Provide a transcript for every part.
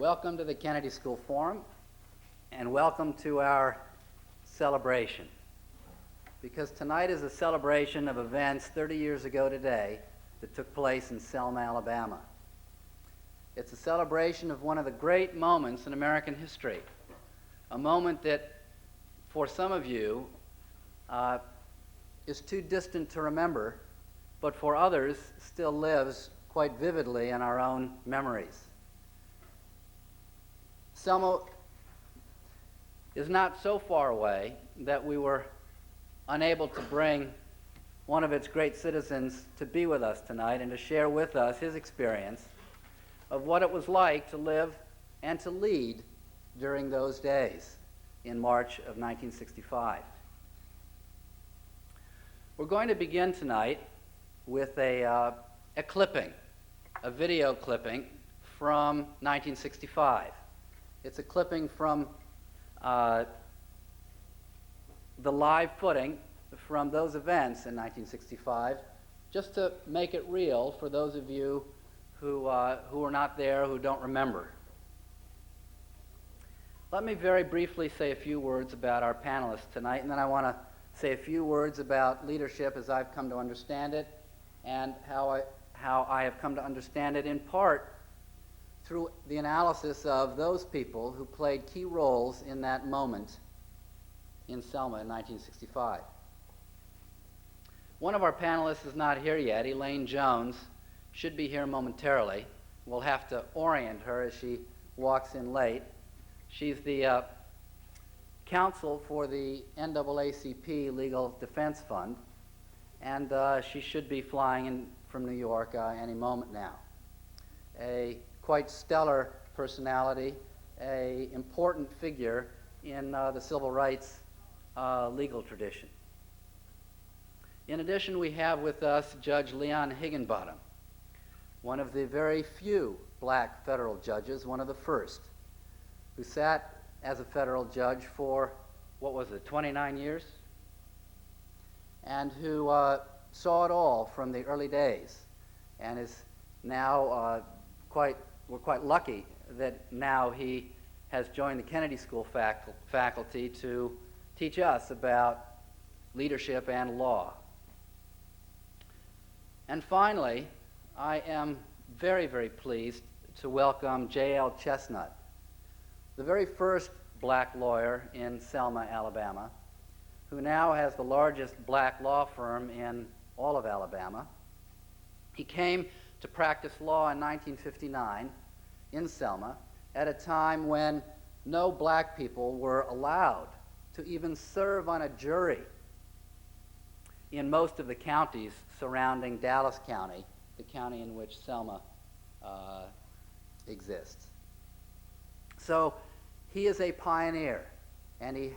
Welcome to the Kennedy School Forum, and welcome to our celebration. Because tonight is a celebration of events 30 years ago today that took place in Selma, Alabama. It's a celebration of one of the great moments in American history, a moment that, for some of you, is too distant to remember, but for others still lives quite vividly in our own memories. Selma is not so far away that we were unable to bring one of its great citizens to be with us tonight and to share with us his experience of what it was like to live and to lead during those days in March of 1965. We're going to begin tonight with a clipping, a video clipping from 1965. It's a clipping from the live footing from those events in 1965, just to make it real for those of you who were not there, who don't remember. Let me very briefly say a few words about our panelists tonight, and then I want to say a few words about leadership as I've come to understand it, and how I have come to understand it in part through the analysis of those people who played key roles in that moment in Selma in 1965. One of our panelists is not here yet. Elaine Jones should be here momentarily. We'll have to orient her as she walks in late. She's the counsel for the NAACP Legal Defense Fund, and she should be flying in from New York any moment now. A quite stellar personality, an important figure in the civil rights legal tradition. In addition, we have with us Judge Leon Higginbottom, one of the very few black federal judges, one of the first, who sat as a federal judge for, 29 years? And who saw it all from the early days, and is now we're quite lucky that now he has joined the Kennedy School faculty to teach us about leadership and law. And finally, I am very, very pleased to welcome J.L. Chestnut, the very first black lawyer in Selma, Alabama, who now has the largest black law firm in all of Alabama. He came to practice law in 1959 in Selma at a time when no black people were allowed to even serve on a jury in most of the counties surrounding Dallas County, the county in which Selma exists. So he is a pioneer, and he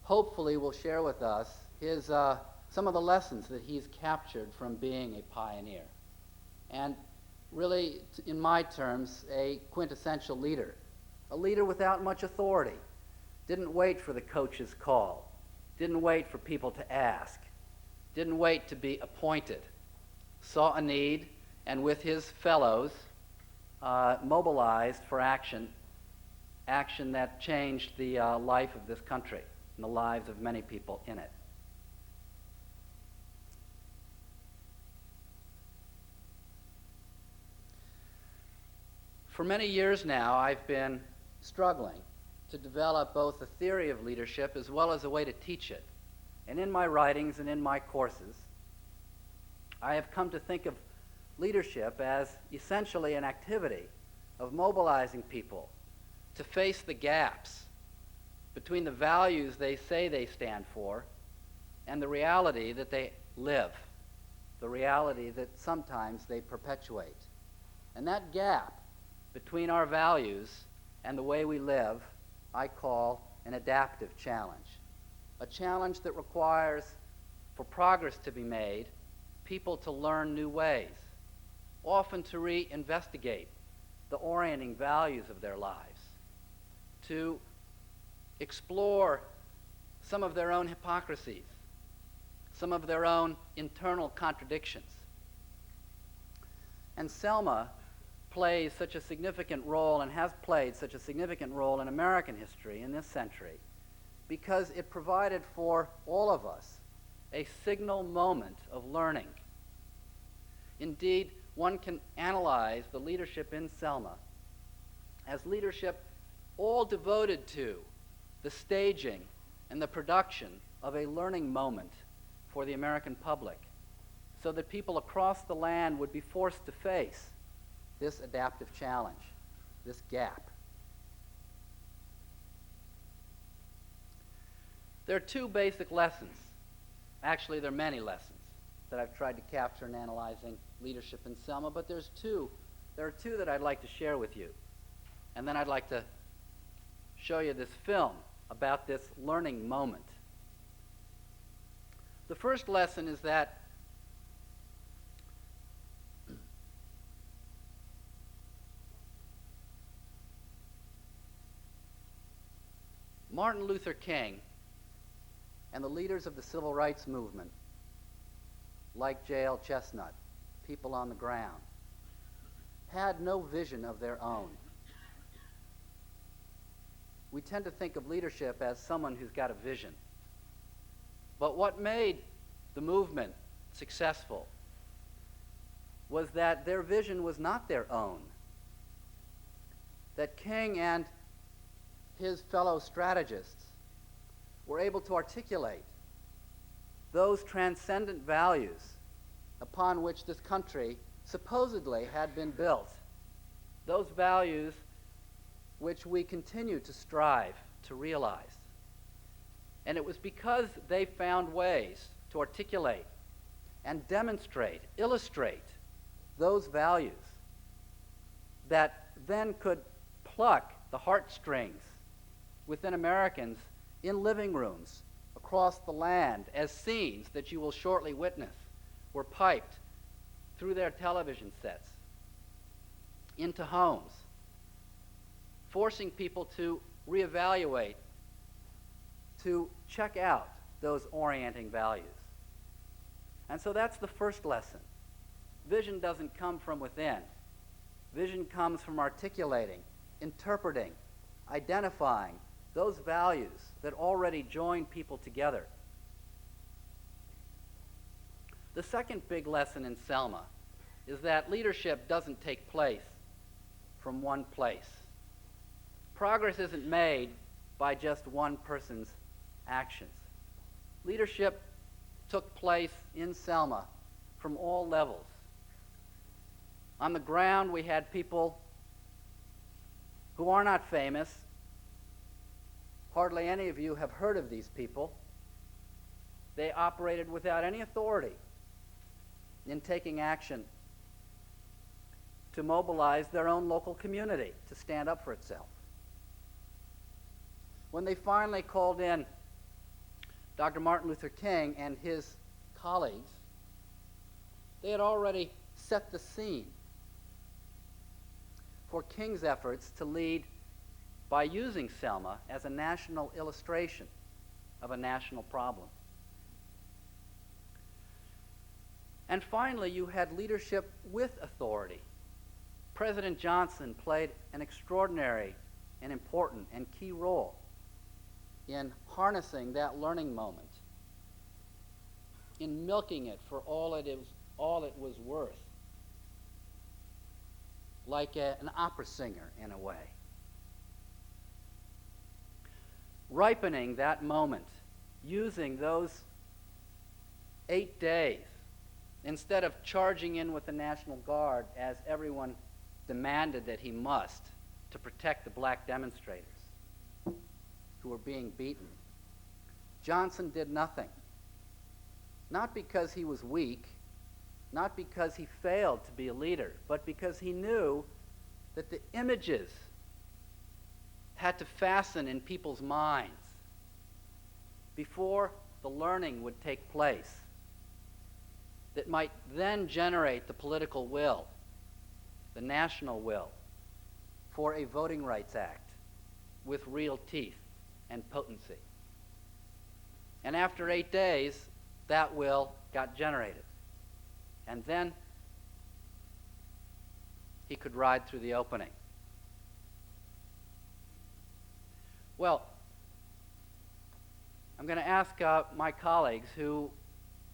hopefully will share with us his, some of the lessons that he's captured from being a pioneer. And really, in my terms, a quintessential leader. A leader without much authority. Didn't wait for the coach's call. Didn't wait for people to ask. Didn't wait to be appointed. Saw a need, and with his fellows, mobilized for action that changed the life of this country and the lives of many people in it. For many years now, I've been struggling to develop both a theory of leadership as well as a way to teach it. And in my writings and in my courses, I have come to think of leadership as essentially an activity of mobilizing people to face the gaps between the values they say they stand for and the reality that they live, the reality that sometimes they perpetuate. And that gap between our values and the way we live, I call an adaptive challenge. A challenge that requires, for progress to be made, people to learn new ways, often to reinvestigate the orienting values of their lives, to explore some of their own hypocrisies, some of their own internal contradictions. And Selma plays such a significant role and has played such a significant role in American history in this century because it provided for all of us a signal moment of learning. Indeed, one can analyze the leadership in Selma as leadership all devoted to the staging and the production of a learning moment for the American public, so that people across the land would be forced to face this adaptive challenge, this gap. There are two basic lessons. Actually, there are many lessons that I've tried to capture in analyzing leadership in Selma, but there are two that I'd like to share with you. And then I'd like to show you this film about this learning moment. The first lesson is that Martin Luther King and the leaders of the civil rights movement, like J.L. Chestnut, people on the ground, had no vision of their own. We tend to think of leadership as someone who's got a vision. But what made the movement successful was that their vision was not their own. That King and his fellow strategists were able to articulate those transcendent values upon which this country supposedly had been built, those values which we continue to strive to realize. And it was because they found ways to articulate and demonstrate, illustrate those values that then could pluck the heartstrings within Americans in living rooms across the land, as scenes that you will shortly witness were piped through their television sets into homes, forcing people to reevaluate, to check out those orienting values. And so that's the first lesson. Vision doesn't come from within. Vision comes from articulating, interpreting, identifying those values that already join people together. The second big lesson in Selma is that leadership doesn't take place from one place. Progress isn't made by just one person's actions. Leadership took place in Selma from all levels. On the ground, we had people who are not famous. Hardly any of you have heard of these people. They operated without any authority in taking action to mobilize their own local community to stand up for itself. When they finally called in Dr. Martin Luther King and his colleagues, they had already set the scene for King's efforts to lead by using Selma as a national illustration of a national problem. And finally, you had leadership with authority. President Johnson played an extraordinary and important and key role in harnessing that learning moment, in milking it for all it was worth, like an opera singer in a way. Ripening that moment, using those 8 days, instead of charging in with the National Guard as everyone demanded that he must to protect the black demonstrators who were being beaten. Johnson did nothing. Not because he was weak, not because he failed to be a leader, but because he knew that the images had to fasten in people's minds before the learning would take place that might then generate the political will, the national will, for a Voting Rights Act with real teeth and potency. And after 8 days, that will got generated. And then he could ride through the opening. Well, I'm going to ask my colleagues who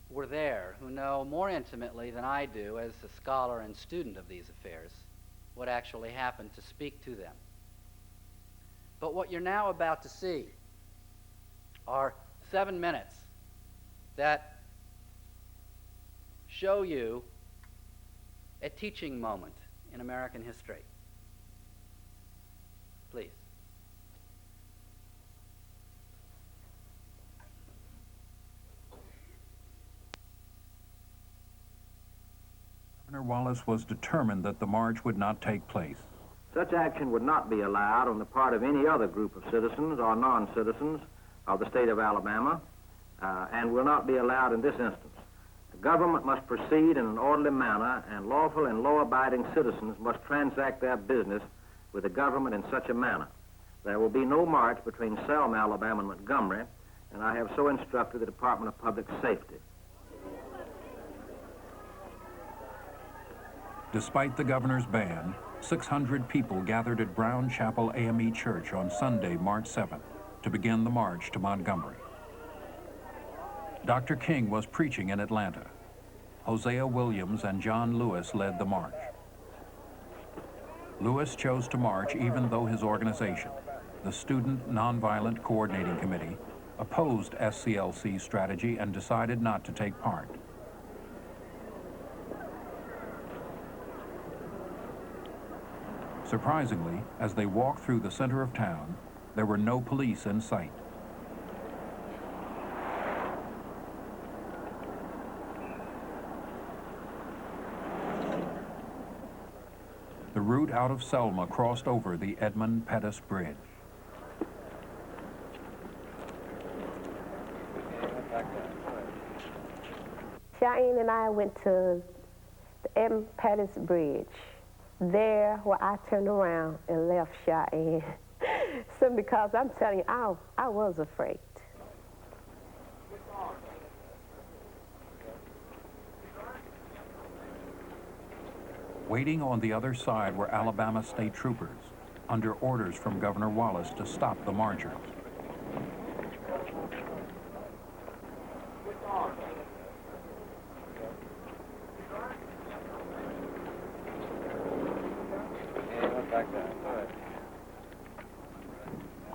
were there, who know more intimately than I do as a scholar and student of these affairs, what actually happened, to speak to them. But what you're now about to see are 7 minutes that show you a teaching moment in American history. Please. Governor Wallace was determined that the march would not take place. Such action would not be allowed on the part of any other group of citizens or non-citizens of the state of Alabama, and will not be allowed in this instance. The government must proceed in an orderly manner, and lawful and law-abiding citizens must transact their business with the government in such a manner. There will be no march between Selma, Alabama, and Montgomery, and I have so instructed the Department of Public Safety. Despite the governor's ban, 600 people gathered at Brown Chapel AME Church on Sunday, March 7th, to begin the march to Montgomery. Dr. King was preaching in Atlanta. Hosea Williams and John Lewis led the march. Lewis chose to march even though his organization, the Student Nonviolent Coordinating Committee, opposed SCLC's strategy and decided not to take part. Surprisingly, as they walked through the center of town, there were no police in sight. The route out of Selma crossed over the Edmund Pettus Bridge. Cheyenne and I went to the Edmund Pettus Bridge. There, where I turned around and left Cheyenne. Simply because I'm telling you, I was afraid. Waiting on the other side were Alabama state troopers, under orders from Governor Wallace to stop the marchers.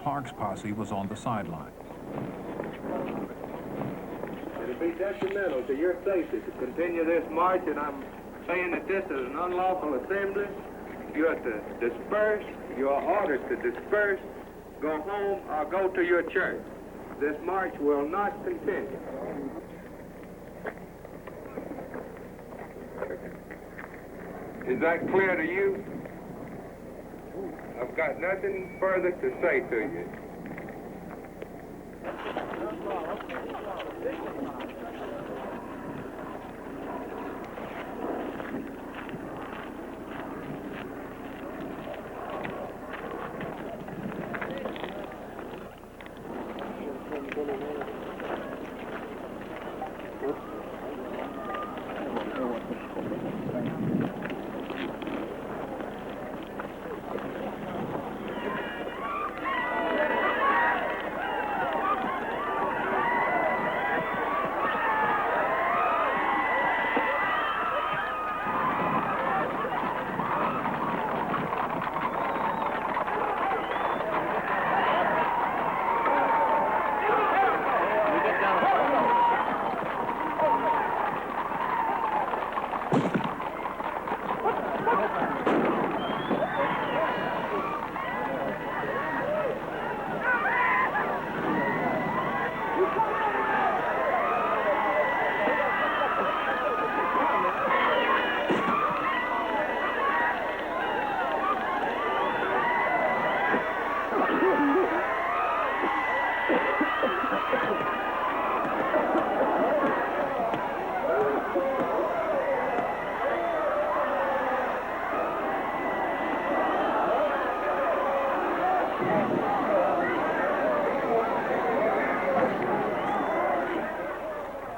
Clark's posse was on the sideline. It'll be detrimental to your safety to continue this march, and I'm saying that this is an unlawful assembly. You have to disperse. You are ordered to disperse, go home, or go to your church. This march will not continue. Is that clear to you? I've got nothing further to say to you.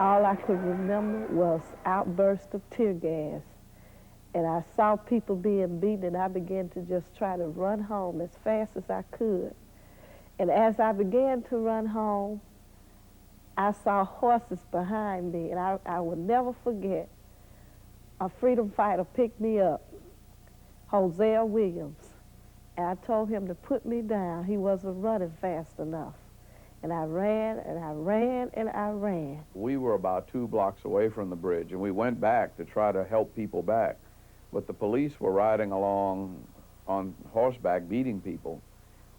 All I could remember was outburst of tear gas and I saw people being beaten, and I began to just try to run home as fast as I could. And as I began to run home, I saw horses behind me, and I will never forget, a freedom fighter picked me up, Hosea Williams, and I told him to put me down. He wasn't running fast enough. And I ran, and I ran, and I ran. We were about 2 blocks away from the bridge, and we went back to try to help people back. But the police were riding along on horseback, beating people,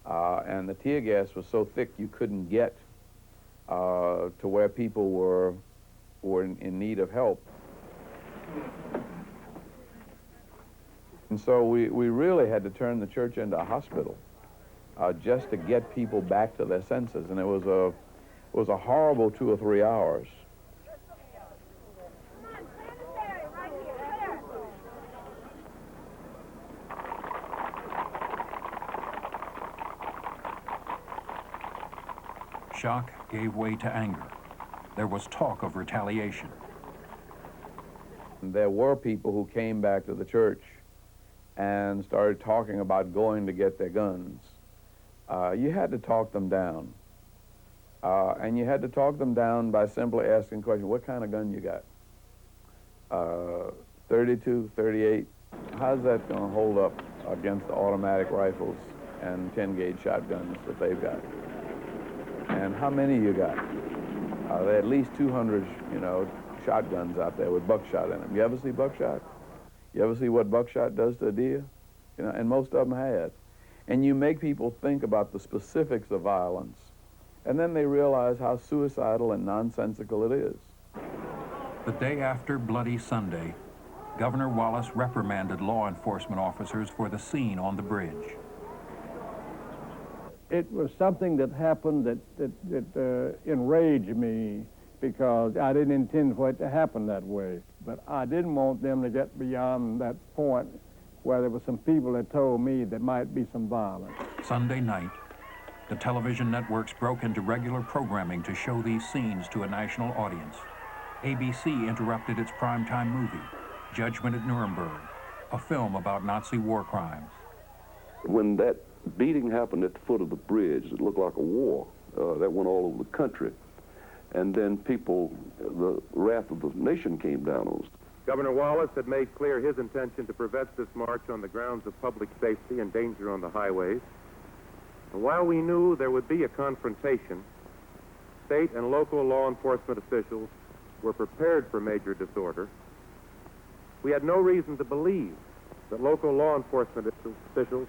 and the tear gas was so thick you couldn't get to where people were in need of help. And so we really had to turn the church into a hospital just to get people back to their senses. And it was a horrible 2 or 3 hours. Shock gave way to anger. There was talk of retaliation. There were people who came back to the church and started talking about going to get their guns. You had to talk them down. And you had to talk them down by simply asking questions. What kind of gun you got? 32, 38. How's that going to hold up against the automatic rifles and 10-gauge shotguns that they've got? And how many you got? There are at least 200, shotguns out there with buckshot in them. You ever see buckshot? You ever see what buckshot does to a deer? And most of them had. And you make people think about the specifics of violence, and then they realize how suicidal and nonsensical it is. The day after Bloody Sunday, Governor Wallace reprimanded law enforcement officers for the scene on the bridge. It was something that happened that enraged me, because I didn't intend for it to happen that way. But I didn't want them to get beyond that point where there were some people that told me there might be some violence. Sunday night, the television networks broke into regular programming to show these scenes to a national audience. ABC interrupted its primetime movie, Judgment at Nuremberg, a film about Nazi war crimes. When that beating happened at the foot of the bridge, it looked like a war that went all over the country. And then the wrath of the nation came down on us. Governor Wallace had made clear his intention to prevent this march on the grounds of public safety and danger on the highways. And while we knew there would be a confrontation, state and local law enforcement officials were prepared for major disorder. We had no reason to believe that local law enforcement officials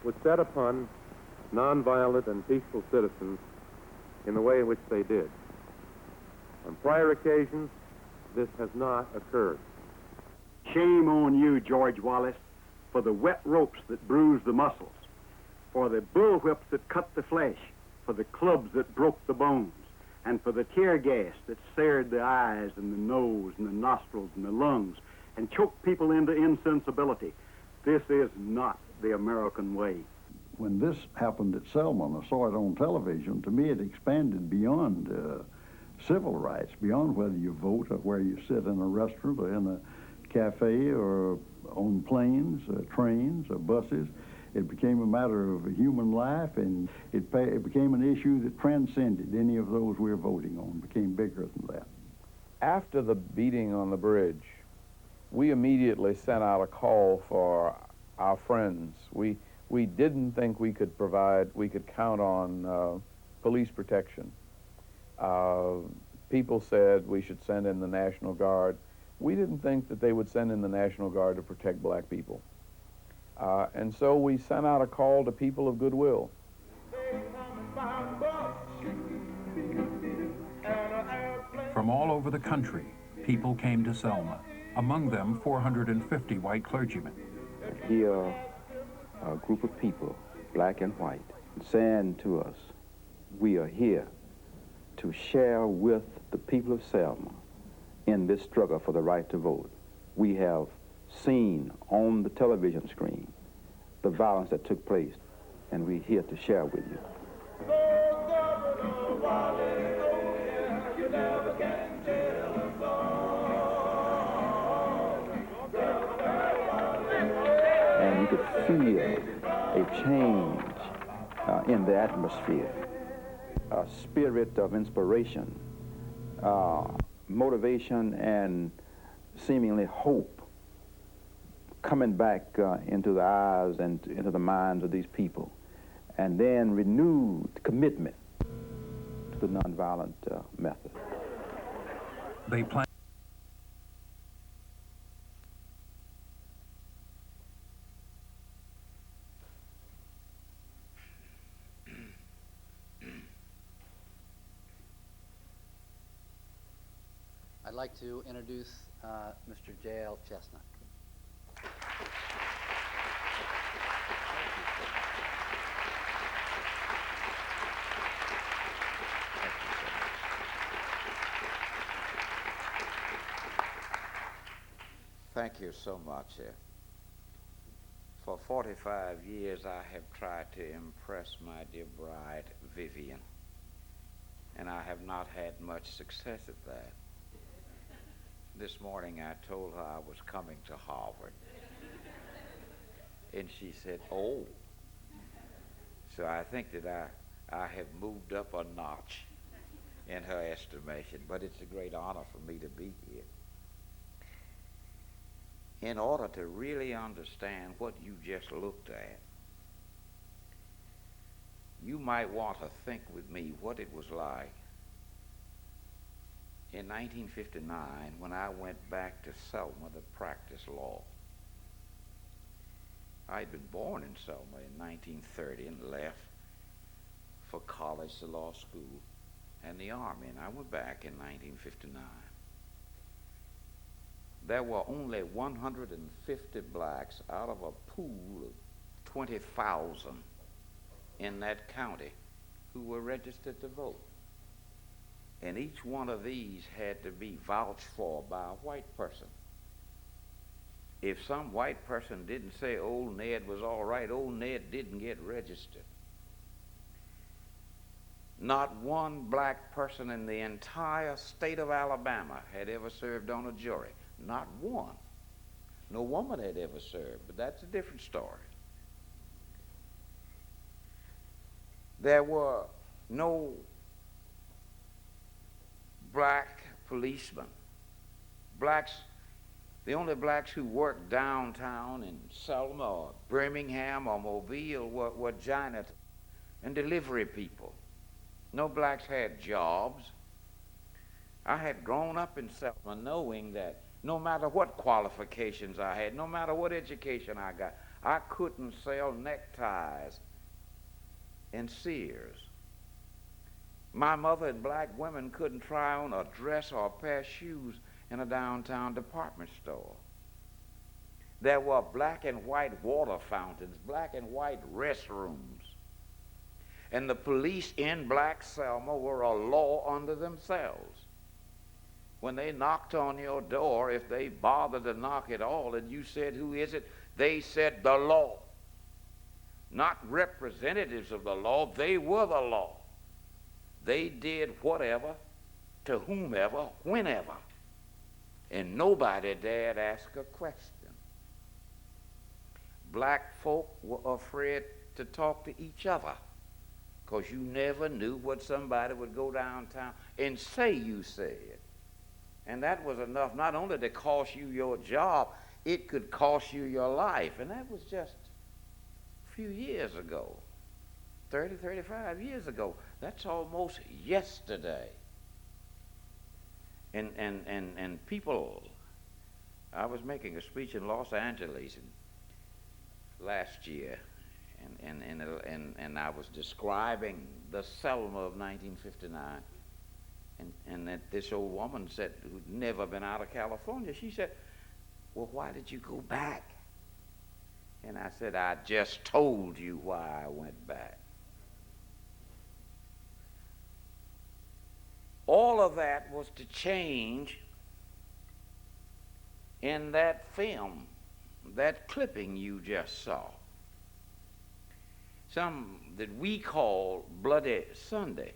would set upon nonviolent and peaceful citizens in the way in which they did. On prior occasions, this has not occurred. Shame on you, George Wallace, for the wet ropes that bruise the muscles, for the bullwhips that cut the flesh, for the clubs that broke the bones, and for the tear gas that seared the eyes and the nose and the nostrils and the lungs and choked people into insensibility. This is not the American way. When this happened at Selma, and I saw it on television, to me it expanded beyond civil rights, beyond whether you vote or where you sit in a restaurant or in a cafe or on planes, trains, or buses. It became a matter of human life, and it became an issue that transcended any of those we were voting on, became bigger than that. After the beating on the bridge, we immediately sent out a call for our friends. We didn't think we could count on police protection. People said we should send in the National Guard. We didn't think that they would send in the National Guard to protect black people. And so we sent out a call to people of goodwill. From all over the country, people came to Selma, among them 450 white clergymen. Here, a group of people, black and white, saying to us, we are here to share with the people of Selma in this struggle for the right to vote. We have seen on the television screen the violence that took place, and we're here to share with you. feel a change in the atmosphere, a spirit of inspiration, motivation, and seemingly hope coming back into the eyes and into the minds of these people, and then renewed commitment to the nonviolent method. They plan. I'd like to introduce Mr. J.L. Chestnut. Thank you so much. For 45 years, I have tried to impress my dear bride, Vivian, and I have not had much success at that. This morning, I told her I was coming to Harvard, and she said, "Oh." So I think that I have moved up a notch in her estimation, but it's a great honor for me to be here. In order to really understand what you just looked at, you might want to think with me what it was like in 1959 when I went back to Selma to practice law. I'd been born in Selma in 1930 and left for college, the law school, and the Army, and I went back in 1959. There were only 150 blacks out of a pool of 20,000 in that county who were registered to vote. And each one of these had to be vouched for by a white person. If some white person didn't say old Ned was all right, old Ned didn't get registered. Not one black person in the entire state of Alabama had ever served on a jury. Not one. No woman had ever served, but that's a different story. There were no black policemen. Blacks, the only blacks who worked downtown in Selma or Birmingham or Mobile were janitors and delivery people. No blacks had jobs. I had grown up in Selma knowing that no matter what qualifications I had, no matter what education I got, I couldn't sell neckties in Sears. My mother and black women couldn't try on a dress or a pair of shoes in a downtown department store. There were black and white water fountains, black and white restrooms. And the police in black Selma were a law unto themselves. When they knocked on your door, if they bothered to knock at all and you said, "Who is it?" they said, "The law." Not representatives of the law, they were the law. They did whatever, to whomever, whenever. And nobody dared ask a question. Black folk were afraid to talk to each other because you never knew what somebody would go downtown and say you said. And that was enough not only to cost you your job, it could cost you your life. And that was just a few years ago, 30, 35 years ago. That's almost yesterday. And people, I was making a speech in Los Angeles last year, and I was describing the Selma of 1959. And that this old woman said, who'd never been out of California, she said, "Well, why did you go back?" And I said, "I just told you why I went back." All of that was to change in that film, that clipping you just saw. Some that we call Bloody Sunday.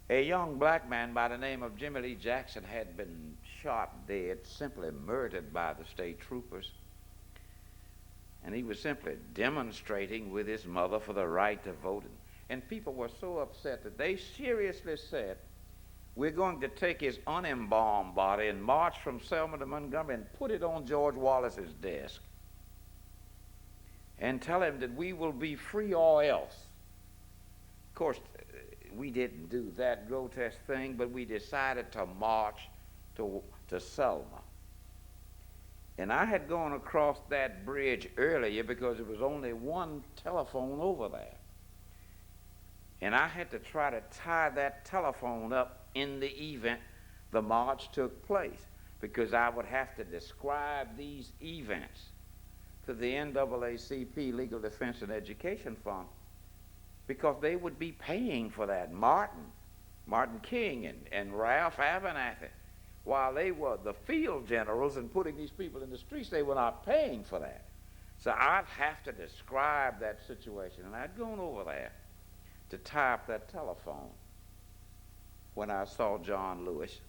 A young black man by the name of Jimmy Lee Jackson had been shot dead, simply murdered by the state troopers. And he was simply demonstrating with his mother for the right to vote. And people were so upset that they seriously said, we're going to take his unembalmed body and march from Selma to Montgomery and put it on George Wallace's desk and tell him that we will be free or else. Of course, we didn't do that grotesque thing, but we decided to march to Selma. And I had gone across that bridge earlier because there was only one telephone over there. And I had to try to tie that telephone up in the event the march took place, because I would have to describe these events to the NAACP Legal Defense and Education Fund, because they would be paying for that. Martin King and Ralph Abernathy, while they were the field generals and putting these people in the streets, they were not paying for that. So I'd have to describe that situation, and I'd gone over there to tie up that telephone when I saw John Lewis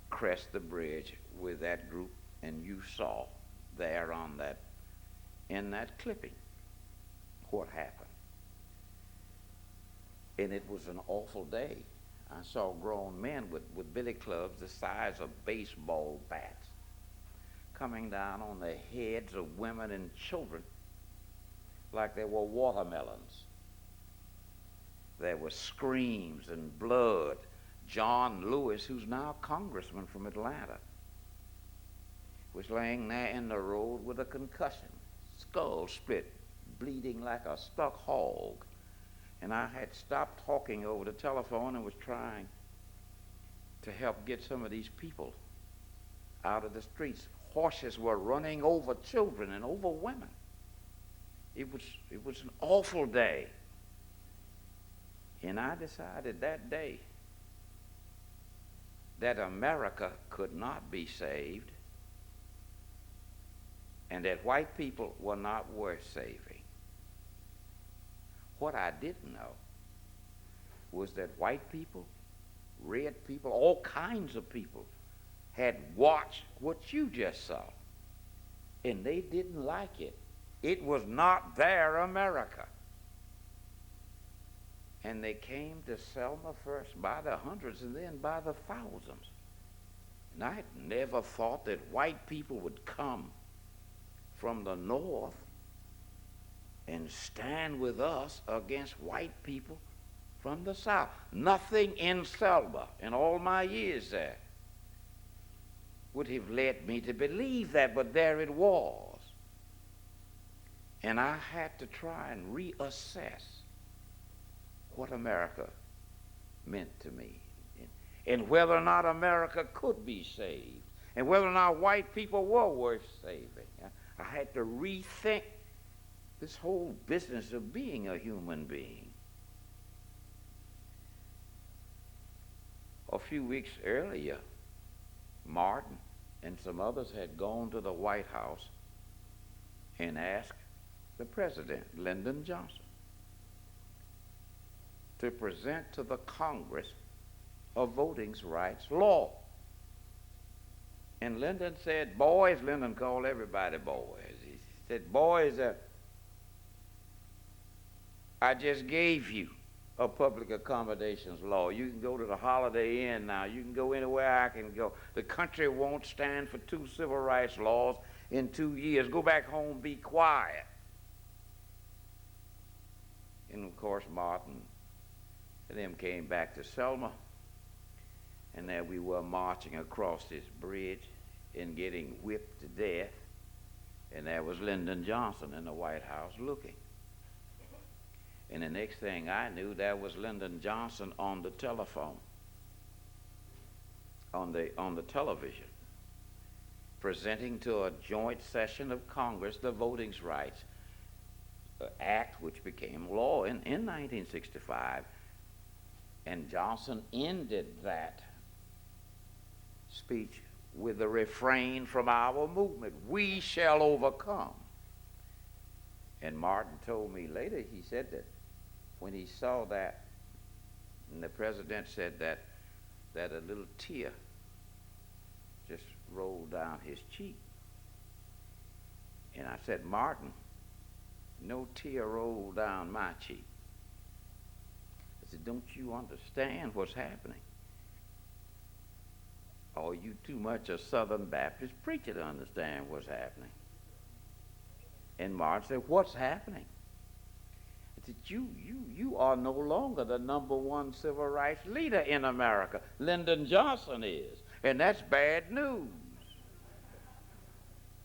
crest the bridge with that group, and you saw there on that, in that clipping, what happened. And it was an awful day. I saw grown men with billy clubs the size of baseball bats coming down on the heads of women and children like they were watermelons. There were screams and blood. John Lewis, who's now congressman from Atlanta, was laying there in the road with a concussion, skull split, bleeding like a stuck hog. And I had stopped talking over the telephone and was trying to help get some of these people out of the streets. Horses were running over children and over women. It was an awful day. And I decided that day that America could not be saved and that white people were not worth saving. What I didn't know was that white people, red people, all kinds of people had watched what you just saw, and they didn't like it. It was not their America. And they came to Selma first by the hundreds and then by the thousands. And I had never thought that white people would come from the north and stand with us against white people from the south. Nothing in Selma in all my years there would have led me to believe that, but there it was. And I had to try and reassess what America meant to me, and whether or not America could be saved, and whether or not white people were worth saving. I had to rethink this whole business of being a human being. A few weeks earlier, Martin and some others had gone to the White House and asked the president, Lyndon Johnson, to present to the Congress a voting rights law. And Lyndon said, boys, Lyndon called everybody boys. He said, boys, I just gave you a public accommodations law. You can go to the Holiday Inn now. You can go anywhere I can go. The country won't stand for 2 civil rights laws in 2 years. Go back home, be quiet. And of course, Martin and them came back to Selma, and there we were marching across this bridge and getting whipped to death, and there was Lyndon Johnson in the White House looking. And the next thing I knew, there was Lyndon Johnson on the telephone, on the television, presenting to a joint session of Congress the Voting Rights Act, which became law in 1965. And Johnson ended that speech with the refrain from our movement, "We shall overcome." And Martin told me later, he said that when he saw that, and the president said that a little tear just rolled down his cheek. And I said, Martin, no tear rolled down my cheek. I said, don't you understand what's happening? Or are you too much a Southern Baptist preacher to understand what's happening? And Martin said, what's happening? I said, you are no longer the #1 civil rights leader in America. Lyndon Johnson is, and that's bad news.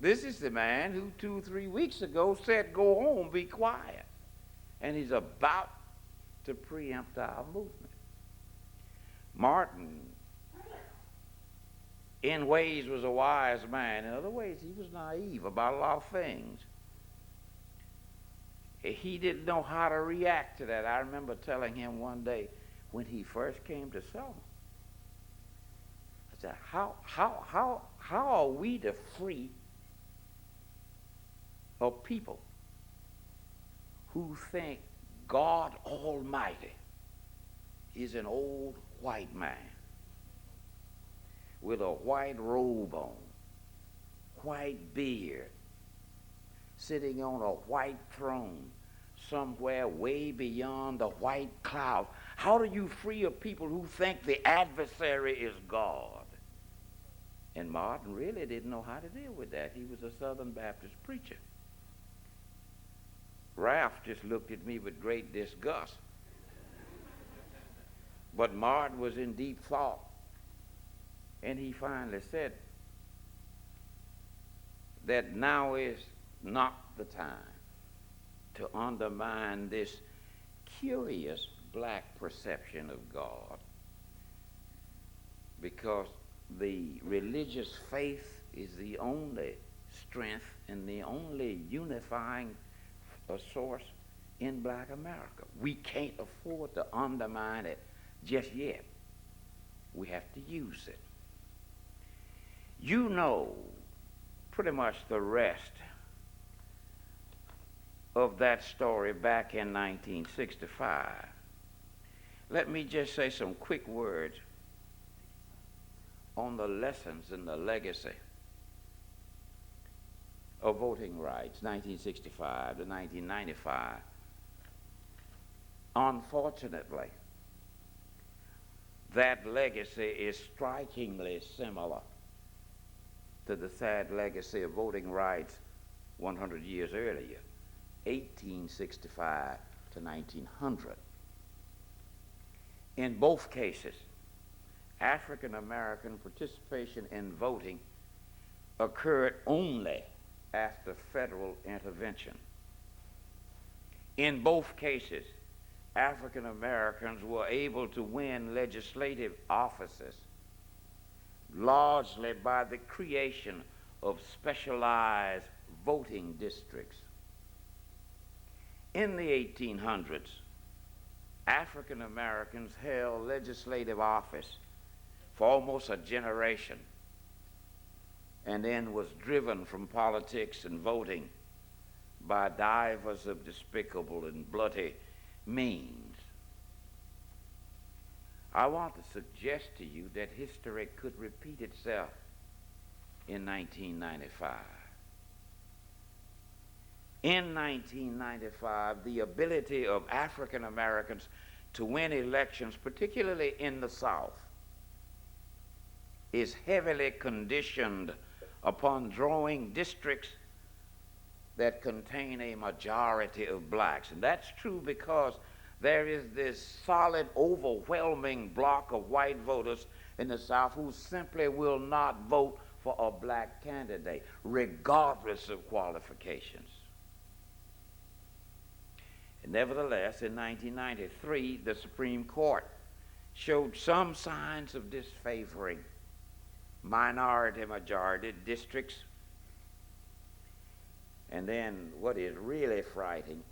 This is the man who 2 or 3 weeks ago said, go home, be quiet. And he's about to preempt our movement. Martin, in ways, was a wise man. In other ways, he was naive about a lot of things. He didn't know how to react to that. I remember telling him one day when he first came to Selma, I said, how are we to free of people who think God Almighty is an old white man with a white robe on, white beard, sitting on a white throne somewhere way beyond the white cloud? How do you free a people who think the adversary is God? And Martin really didn't know how to deal with that. He was a Southern Baptist preacher. Ralph just looked at me with great disgust. But Martin was in deep thought. And he finally said that now is not the time to undermine this curious black perception of God, because the religious faith is the only strength and the only unifying source in black America. We can't afford to undermine it just yet. We have to use it. You know pretty much the rest of that story back in 1965. Let me just say some quick words on the lessons and the legacy of voting rights, 1965 to 1995. Unfortunately, that legacy is strikingly similar to the sad legacy of voting rights 100 years earlier, 1865 to 1900. In both cases, African American participation in voting occurred only after federal intervention. In both cases, African Americans were able to win legislative offices largely by the creation of specialized voting districts. In the 1800s, African Americans held legislative office for almost a generation and then was driven from politics and voting by divers of despicable and bloody means. I want to suggest to you that history could repeat itself in 1995. In 1995, the ability of African Americans to win elections, particularly in the South, is heavily conditioned upon drawing districts that contain a majority of blacks. And that's true because there is this solid, overwhelming block of white voters in the South who simply will not vote for a black candidate, regardless of qualifications. And nevertheless, in 1993, the Supreme Court showed some signs of disfavoring minority-majority districts. And then what is really frightening,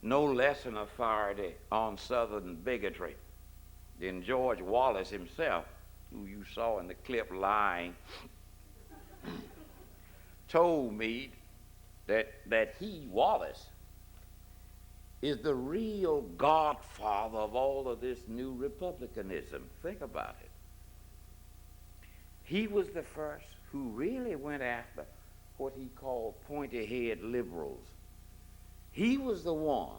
no less an authority on Southern bigotry than George Wallace himself, who you saw in the clip lying, told me that he, Wallace, is the real godfather of all of this new republicanism. Think about it. He was the first who really went after what he called pointy-head liberals. He was the one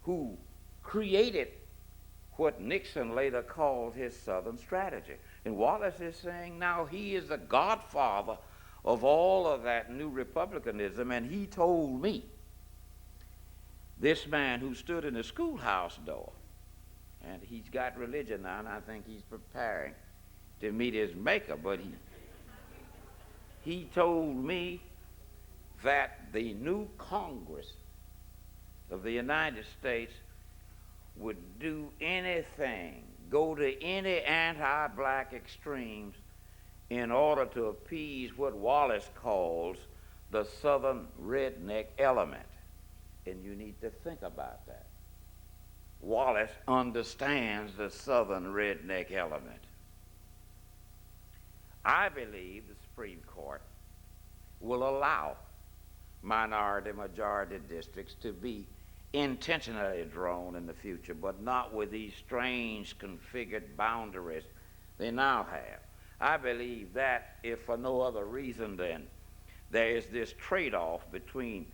who created what Nixon later called his Southern strategy. And Wallace is saying now he is the godfather of all of that new republicanism, and he told me, this man who stood in the schoolhouse door, and he's got religion now, and I think he's preparing to meet his maker, but he told me that the new Congress of the United States would do anything, go to any anti-black extremes in order to appease what Wallace calls the Southern redneck element. And you need to think about that. Wallace understands the Southern redneck element. I believe the Supreme Court will allow minority-majority districts to be intentionally drawn in the future, but not with these strange configured boundaries they now have. I believe that, if for no other reason then, there is this trade-off between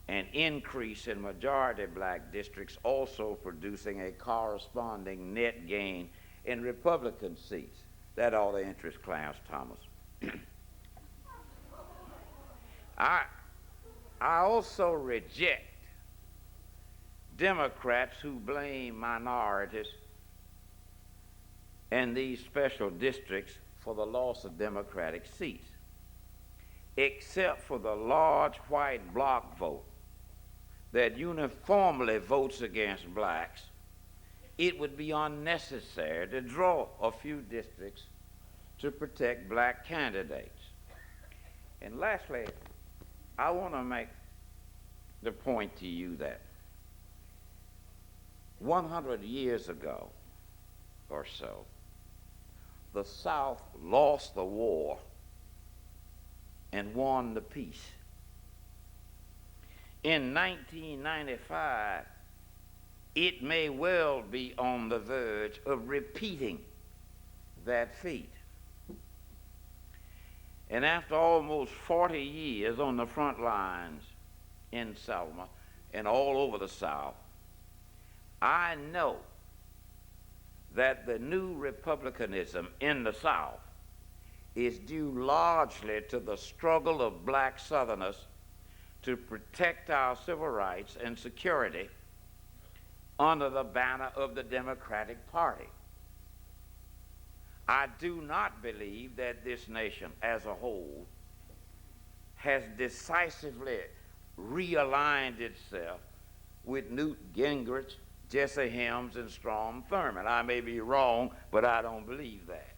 an increase in majority black districts also producing a corresponding net gain in Republican seats. That ought to interest Clarence Thomas. I also reject Democrats who blame minorities and these special districts for the loss of Democratic seats. Except for the large white bloc vote that uniformly votes against blacks, it would be unnecessary to draw a few districts to protect black candidates. And lastly, I want to make the point to you that 100 years ago or so, the South lost the war and won the peace. In 1995, it may well be on the verge of repeating that feat. And after almost 40 years on the front lines in Selma and all over the South, I know that the new republicanism in the South is due largely to the struggle of black Southerners to protect our civil rights and security under the banner of the Democratic Party. I do not believe that this nation as a whole has decisively realigned itself with Newt Gingrich, Jesse Helms, and Strom Thurmond. I may be wrong, but I don't believe that.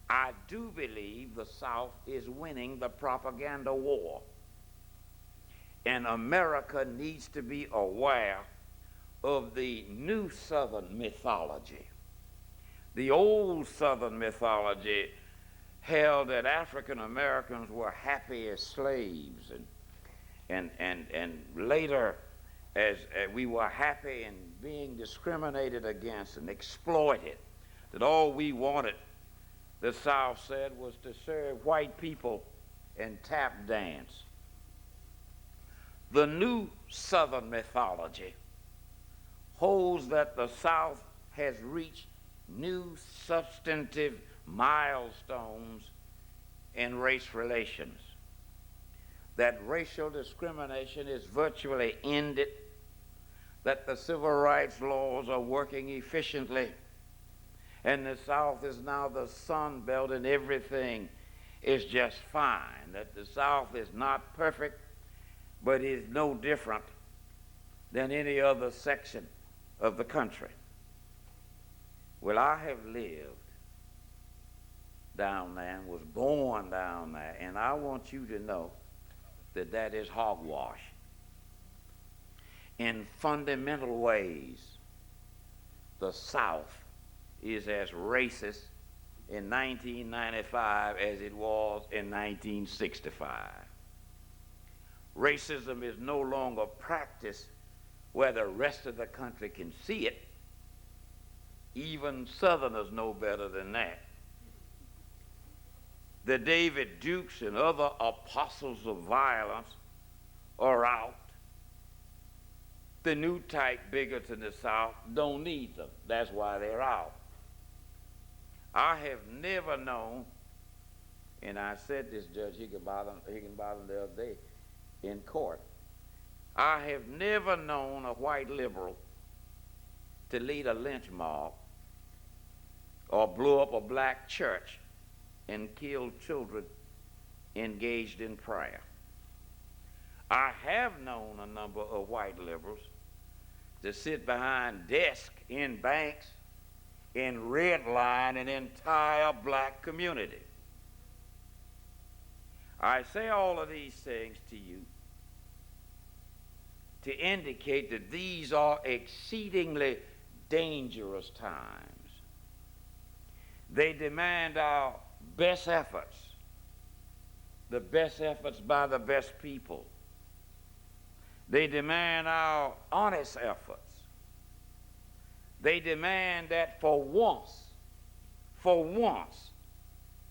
I do believe the South is winning the propaganda war, and America needs to be aware of the new Southern mythology. The old Southern mythology held that African Americans were happy as slaves, and later as we were happy in being discriminated against and exploited, that all we wanted, the South said, was to serve white people and tap dance. The new Southern mythology holds that the South has reached new substantive milestones in race relations, that racial discrimination is virtually ended, that the civil rights laws are working efficiently, and the South is now the Sun Belt and everything is just fine, that the South is not perfect, but is no different than any other section of the country. Well, I have lived down there and was born down there, and I want you to know that that is hogwash. In fundamental ways, the South is as racist in 1995 as it was in 1965. Racism is no longer practiced where the rest of the country can see it. Even Southerners know better than that. The David Dukes and other apostles of violence are out. The new type bigots in the South don't need them. That's why they're out. I have never known, and I said this, Judge Higginbottom the other day in court, I have never known a white liberal to lead a lynch mob or blow up a black church and kill children engaged in prayer. I have known a number of white liberals to sit behind desks in banks and redline an entire black community. I say all of these things to you to indicate that these are exceedingly dangerous times. They demand our best efforts, the best efforts by the best people. They demand our honest efforts. They demand that for once,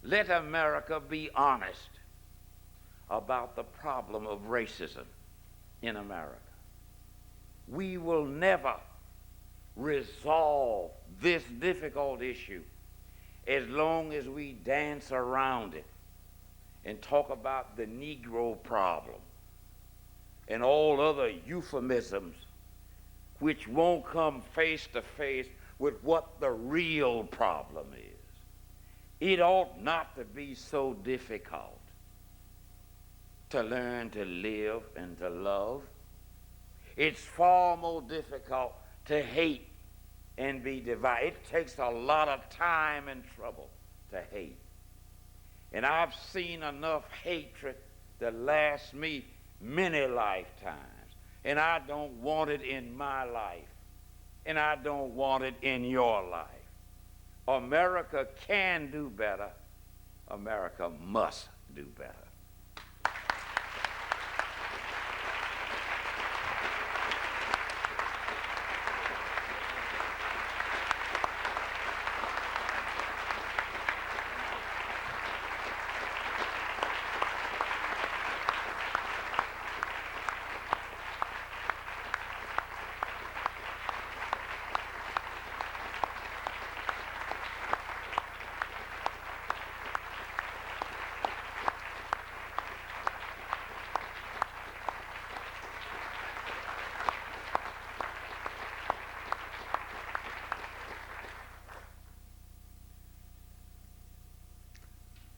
let America be honest about the problem of racism in America. We will never resolve this difficult issue as long as we dance around it and talk about the Negro problem and all other euphemisms which won't come face to face with what the real problem is. It ought not to be so difficult to learn to live and to love. It's far more difficult to hate and be divided. It takes a lot of time and trouble to hate. And I've seen enough hatred to last me many lifetimes. And I don't want it in my life. And I don't want it in your life. America can do better. America must do better.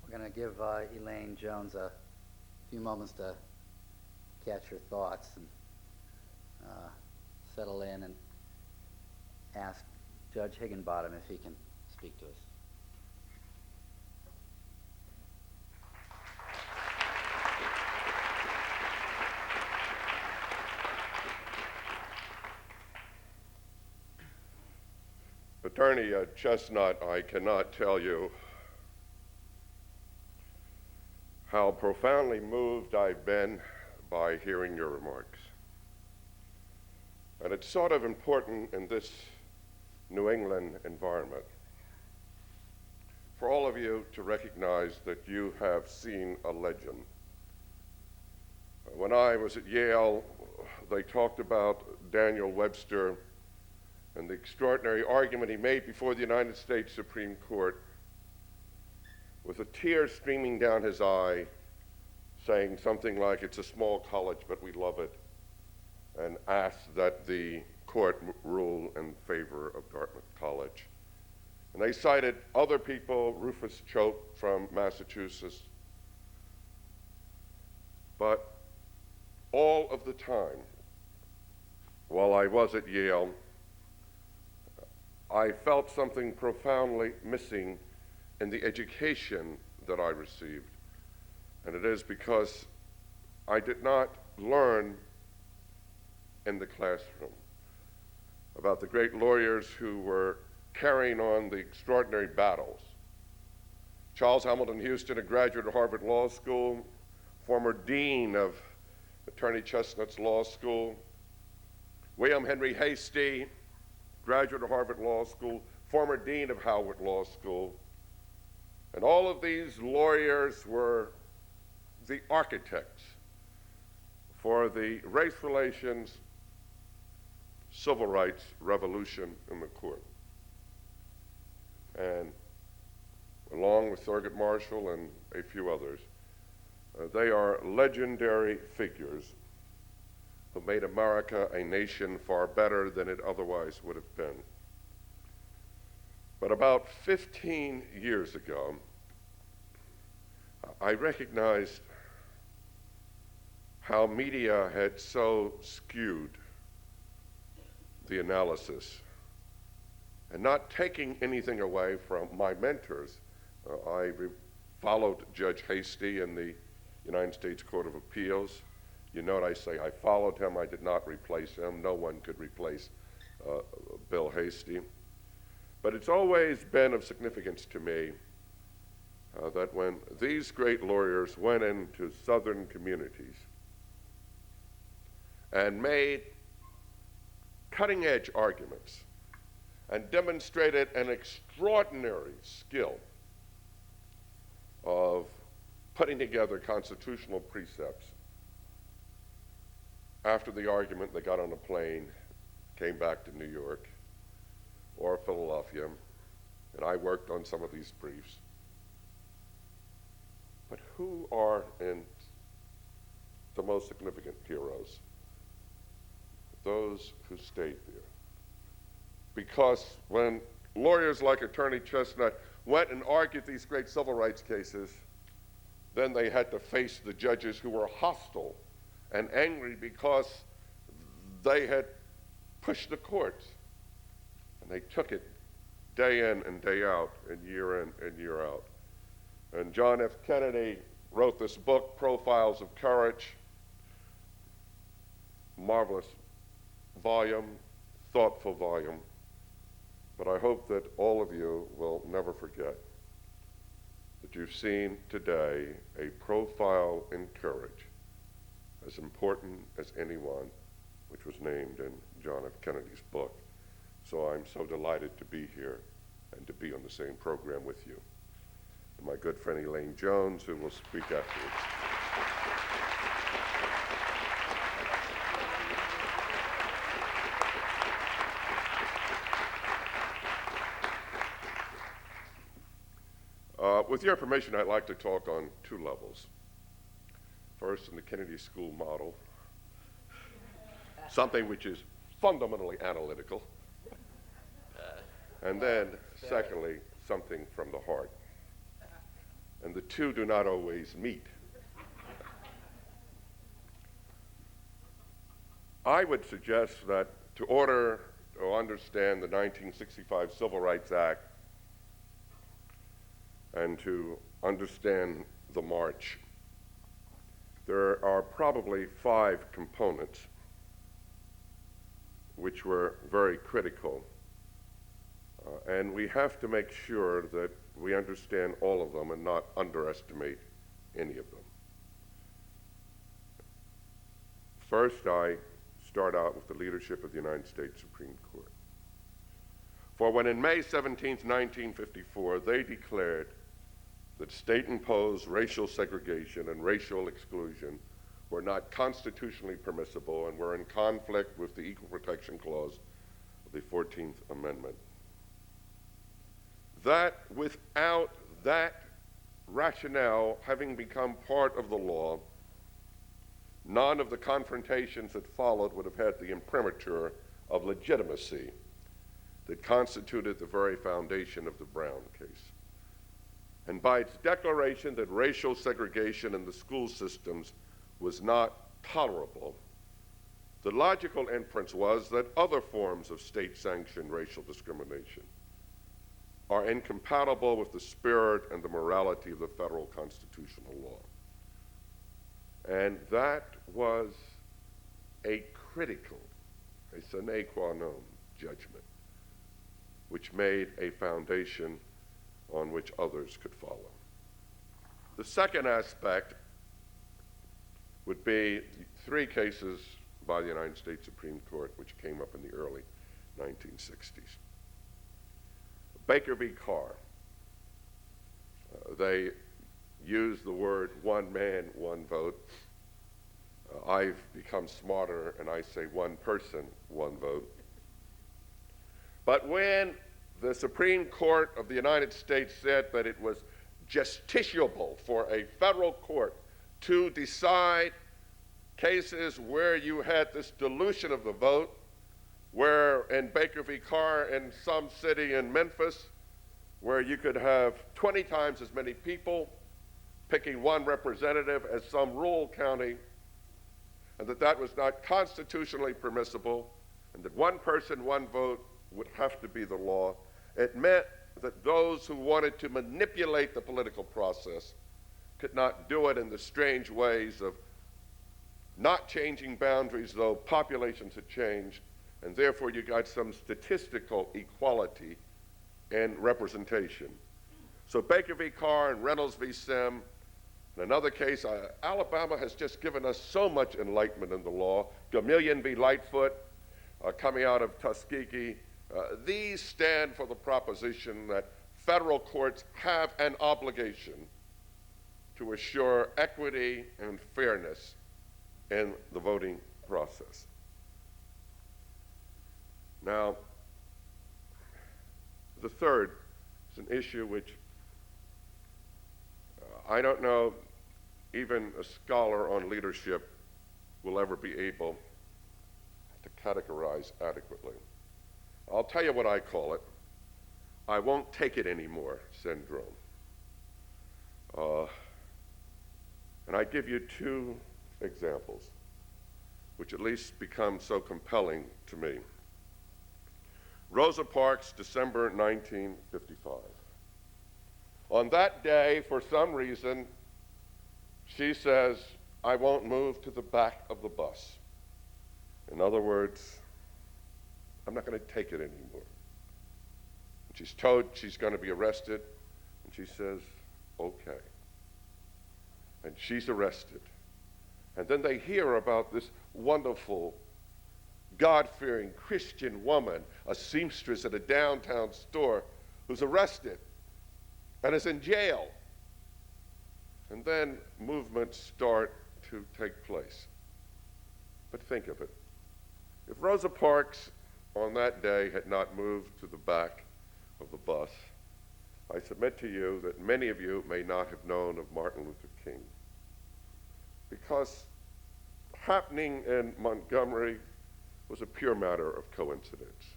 We're going to give Elaine Jones a few moments to catch her thoughts and settle in and ask Judge Higginbottom if he can speak to us. Attorney Chestnut, I cannot tell you how profoundly moved I've been by hearing your remarks. And it's sort of important in this New England environment for all of you to recognize that you have seen a legend. When I was at Yale, they talked about Daniel Webster and the extraordinary argument he made before the United States Supreme Court with a tear streaming down his eye, saying something like, "It's a small college, but we love it," and asked that the court rule in favor of Dartmouth College. And they cited other people, Rufus Choate from Massachusetts. But all of the time, while I was at Yale, I felt something profoundly missing in the education that I received. And it is because I did not learn in the classroom about the great lawyers who were carrying on the extraordinary battles. Charles Hamilton Houston, a graduate of Harvard Law School, former dean of Attorney Chestnut's Law School. William Henry Hastie, graduate of Harvard Law School, former dean of Howard Law School. And all of these lawyers were the architects for the race relations, civil rights revolution in the court. And along with Thurgood Marshall and a few others, they are legendary figures who made America a nation far better than it otherwise would have been. But about 15 years ago, I recognized how media had so skewed the analysis. And not taking anything away from my mentors, I followed Judge Hasty in the United States Court of Appeals. You note I say I followed him, I did not replace him. No one could replace Bill Hasty. But it's always been of significance to me that when these great lawyers went into southern communities and made cutting-edge arguments and demonstrated an extraordinary skill of putting together constitutional precepts, after the argument, they got on a plane, came back to New York or Philadelphia, and I worked on some of these briefs. But who are the most significant heroes? Those who stayed there. Because when lawyers like Attorney Chestnut went and argued these great civil rights cases, then they had to face the judges who were hostile and angry because they had pushed the courts. And they took it day in and day out, and year in and year out. And John F. Kennedy wrote this book, Profiles of Courage, marvelous volume, thoughtful volume. But I hope that all of you will never forget that you've seen today a profile in courage as important as any one which was named in John F. Kennedy's book. So I'm so delighted to be here and to be on the same program with you. And my good friend Elaine Jones, who will speak afterwards. With your permission, I'd like to talk on two levels. First, in the Kennedy School model, something which is fundamentally analytical. And then, secondly, something from the heart. And the two do not always meet. I would suggest that to understand the 1965 Civil Rights Act and to understand the march, there are probably 5 components which were very critical. And we have to make sure that we understand all of them and not underestimate any of them. First, I start out with the leadership of the United States Supreme Court. For when in May 17, 1954, they declared that state-imposed racial segregation and racial exclusion were not constitutionally permissible and were in conflict with the Equal Protection Clause of the 14th Amendment. That without that rationale having become part of the law, none of the confrontations that followed would have had the imprimatur of legitimacy that constituted the very foundation of the Brown case. And by its declaration that racial segregation in the school systems was not tolerable, the logical inference was that other forms of state-sanctioned racial discrimination are incompatible with the spirit and the morality of the federal constitutional law. And that was a critical, a sine qua non judgment, which made a foundation on which others could follow. The second aspect would be 3 cases by the United States Supreme Court which came up in the early 1960s. Baker v. Carr, They use the word one man, one vote. I've become smarter and I say one person, one vote. But when the Supreme Court of the United States said that it was justiciable for a federal court to decide cases where you had this dilution of the vote, where in Baker v. Carr in some city in Memphis, where you could have 20 times as many people picking one representative as some rural county, and that was not constitutionally permissible, and that one person, one vote would have to be the law. It meant that those who wanted to manipulate the political process could not do it in the strange ways of not changing boundaries, though populations had changed, and therefore you got some statistical equality in representation. So Baker v. Carr and Reynolds v. Sim, in another case, Alabama has just given us so much enlightenment in the law. Gamillion v. Lightfoot, coming out of Tuskegee, these stand for the proposition that federal courts have an obligation to assure equity and fairness in the voting process. Now, the third is an issue which I don't know even a scholar on leadership will ever be able to categorize adequately. I'll tell you what I call it. I won't take it anymore syndrome. And I give you two examples, which at least become so compelling to me. Rosa Parks, December 1955. On that day, for some reason, she says, I won't move to the back of the bus. In other words, I'm not going to take it anymore. And she's told she's going to be arrested, and she says, okay. And she's arrested. And then they hear about this wonderful, God-fearing Christian woman, a seamstress at a downtown store, who's arrested and is in jail. And then movements start to take place. But think of it. If Rosa Parks on that day had not moved to the back of the bus, I submit to you that many of you may not have known of Martin Luther King. Because happening in Montgomery was a pure matter of coincidence.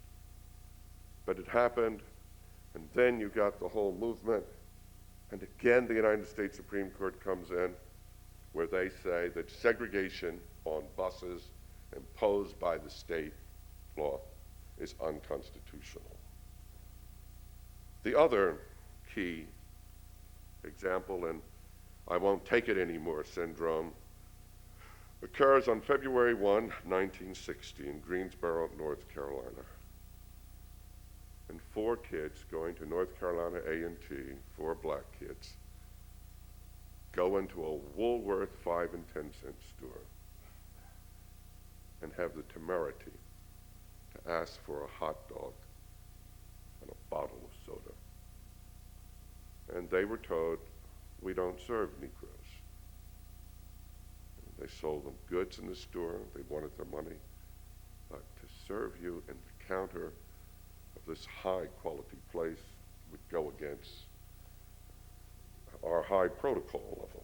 But it happened, and then you got the whole movement, and again the United States Supreme Court comes in, where they say that segregation on buses imposed by the state law is unconstitutional. The other key example, and I won't take it anymore syndrome, occurs on February 1, 1960 in Greensboro, North Carolina. And 4 kids going to North Carolina A&T, 4 black kids, go into a Woolworth 5 and 10 cent store and have the temerity to ask for a hot dog and a bottle of soda. And they were told, we don't serve Negroes. They sold them goods in the store. They wanted their money. But to serve you in the counter of this high-quality place would go against our high protocol level.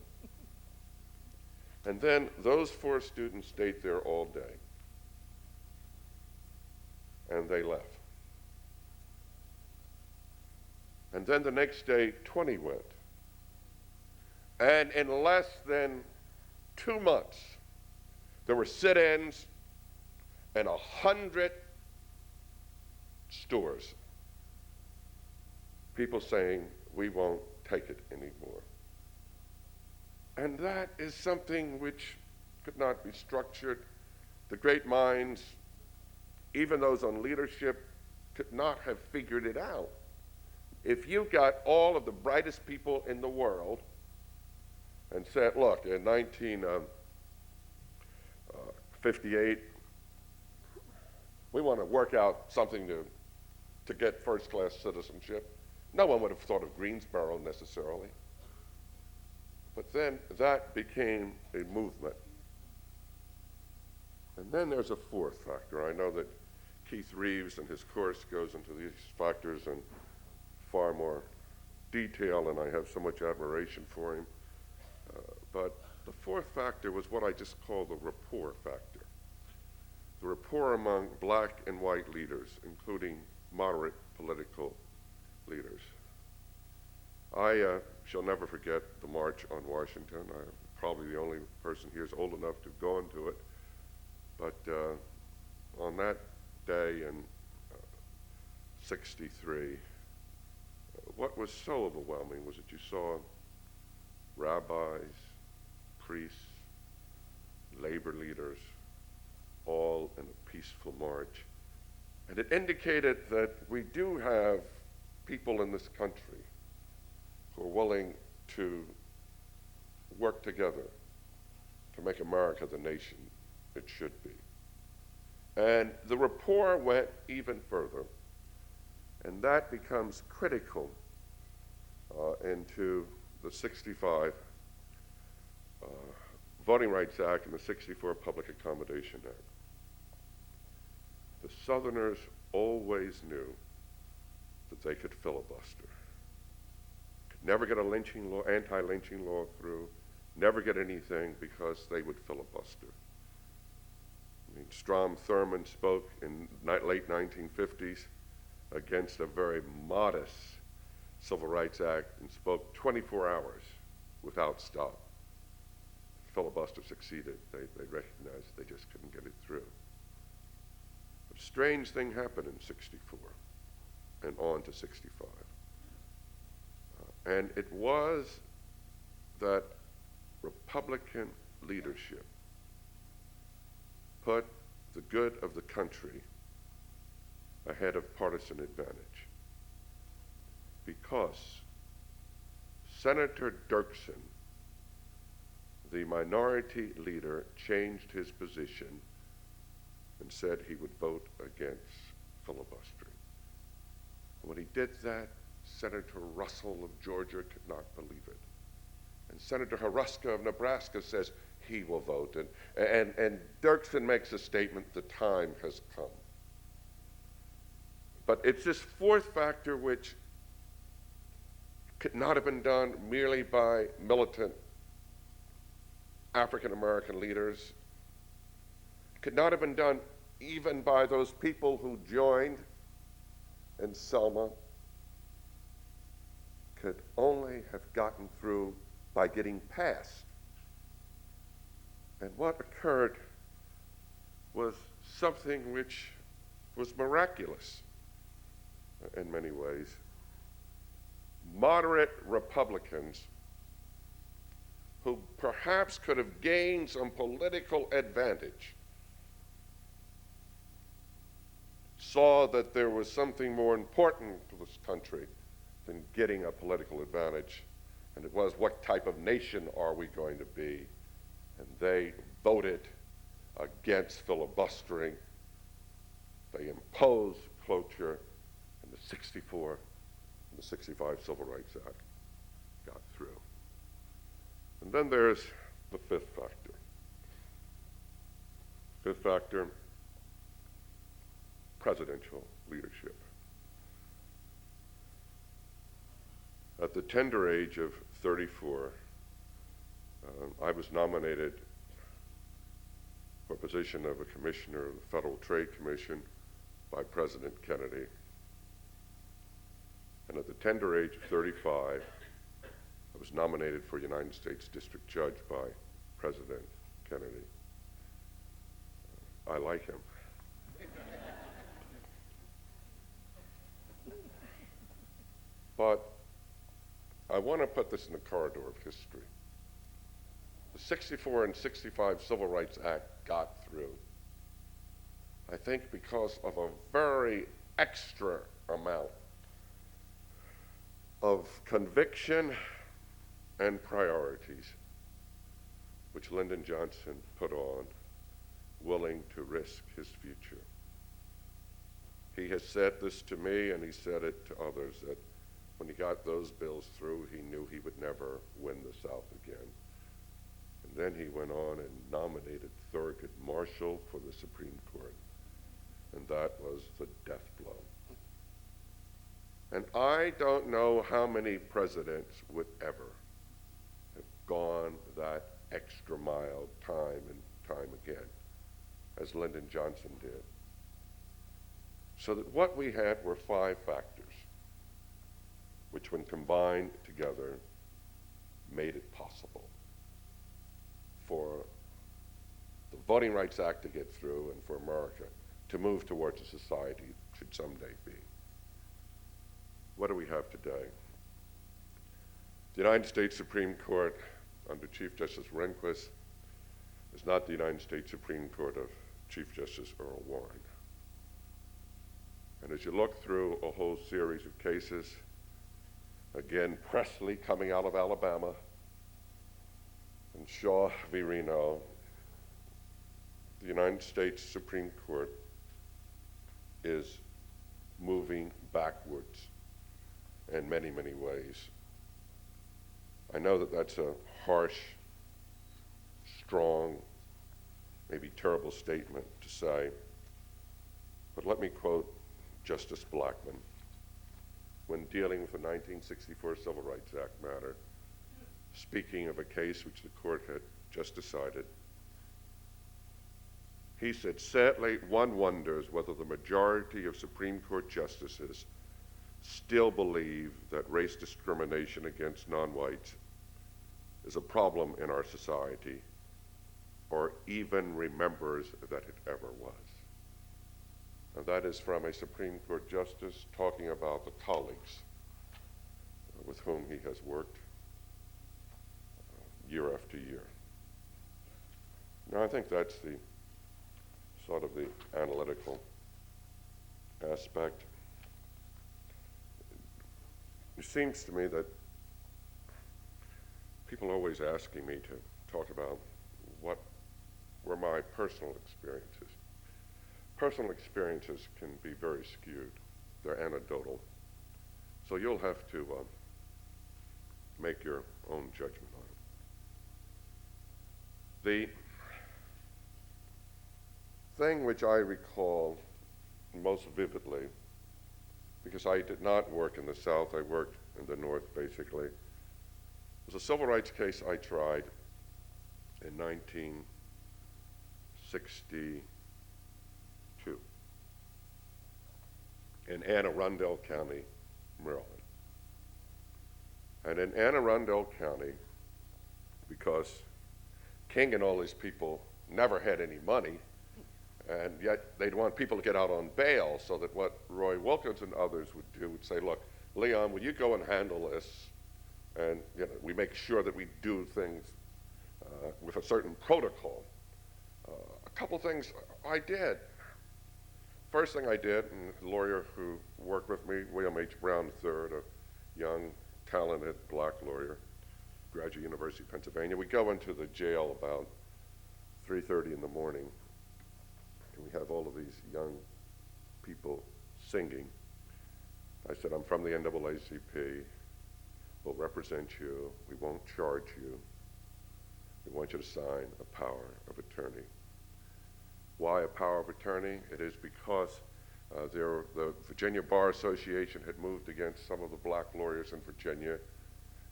And then those 4 students stayed there all day. And they left. And then the next day, 20 went. And in less than 2 months, there were sit-ins in 100 stores. People saying, we won't take it anymore. And that is something which could not be structured. The great minds, even those on leadership, could not have figured it out. If you got all of the brightest people in the world and said, look, in 1958, we want to work out something to get first-class citizenship. No one would have thought of Greensboro necessarily. But then that became a movement. And then there's a fourth factor. I know that Keith Reeves in his course goes into these factors in far more detail, and I have so much admiration for him. But the fourth factor was what I just call the rapport factor. The rapport among black and white leaders, including moderate political leaders. I shall never forget the March on Washington. I'm probably the only person here is old enough to have gone to it. But on that day in '63, what was so overwhelming was that you saw rabbis, priests, labor leaders, all in a peaceful march. And it indicated that we do have people in this country who are willing to work together to make America the nation it should be. And the rapport went even further, and that becomes critical into the '65 Voting Rights Act and the '64 Public Accommodation Act. The Southerners always knew that they could filibuster. Could never get a lynching law, anti-lynching law through, never get anything because they would filibuster. I mean, Strom Thurmond spoke in late 1950s against a very modest Civil Rights Act and spoke 24 hours without stop. Filibuster succeeded. They recognized they just couldn't get it through. A strange thing happened in '64 and on to '65. And it was that Republican leadership put the good of the country ahead of partisan advantage, because Senator Dirksen, the minority leader, changed his position and said he would vote against filibustering. When he did that, Senator Russell of Georgia could not believe it. And Senator Haruska of Nebraska says he will vote. And Dirksen makes a statement, the time has come. But it's this fourth factor which could not have been done merely by militant African-American leaders, could not have been done even by those people who joined in Selma, could only have gotten through by getting past. And what occurred was something which was miraculous in many ways. Moderate Republicans who perhaps could have gained some political advantage saw that there was something more important to this country than getting a political advantage, and it was, what type of nation are we going to be? And they voted against filibustering. They imposed cloture, and the '64 and the '65 Civil Rights Act got through. And then there's the fifth factor. Fifth factor, presidential leadership. At the tender age of 34, I was nominated for a position of a commissioner of the Federal Trade Commission by President Kennedy. And at the tender age of 35, I was nominated for United States District Judge by President Kennedy. I like him. But I want to put this in the corridor of history. The '64 and '65 Civil Rights Act got through, I think, because of a very extra amount of conviction and priorities which Lyndon Johnson put on, willing to risk his future. He has said this to me, and he said it to others, that when he got those bills through, he knew he would never win the South again. And then he went on and nominated Thurgood Marshall for the Supreme Court. And that was the death blow. And I don't know how many presidents would ever have gone that extra mile time and time again, as Lyndon Johnson did. So that what we had were 5 factors, which when combined together made it possible for the Voting Rights Act to get through and for America to move towards a society it should someday be. What do we have today? The United States Supreme Court under Chief Justice Rehnquist is not the United States Supreme Court of Chief Justice Earl Warren. And as you look through a whole series of cases, again, Presley coming out of Alabama, and Shaw v. Reno, the United States Supreme Court is moving backwards in many, many ways. I know that that's a harsh, strong, maybe terrible statement to say, but let me quote Justice Blackmun when dealing with the 1964 Civil Rights Act matter, speaking of a case which the court had just decided. He said, "Sadly, one wonders whether the majority of Supreme Court justices still believe that race discrimination against non-whites is a problem in our society, or even remembers that it ever was." And that is from a Supreme Court justice talking about the colleagues with whom he has worked year after year. Now, I think that's the sort of the analytical aspect. It seems to me that people are always asking me to talk about what were my personal experiences. Personal experiences can be very skewed. They're anecdotal. So you'll have to make your own judgment on it. The thing which I recall most vividly, because I did not work in the South, I worked in the North basically, was a civil rights case I tried in 1962 in Anne Arundel County, Maryland. And in Anne Arundel County, because King and all these people never had any money, and yet they'd want people to get out on bail, so that what Roy Wilkins and others would do would say, "Look, Leon, will you go and handle this?" And we make sure that we do things with a certain protocol. A couple things I did. First thing I did, and the lawyer who worked with me, William H. Brown III, a young, talented black lawyer, graduate University of Pennsylvania, we go into the jail about 3:30 in the morning, and we have all of these young people singing. I said, "I'm from the NAACP. We'll represent you. We won't charge you. We want you to sign a power of attorney." Why a power of attorney? It is because the Virginia Bar Association had moved against some of the black lawyers in Virginia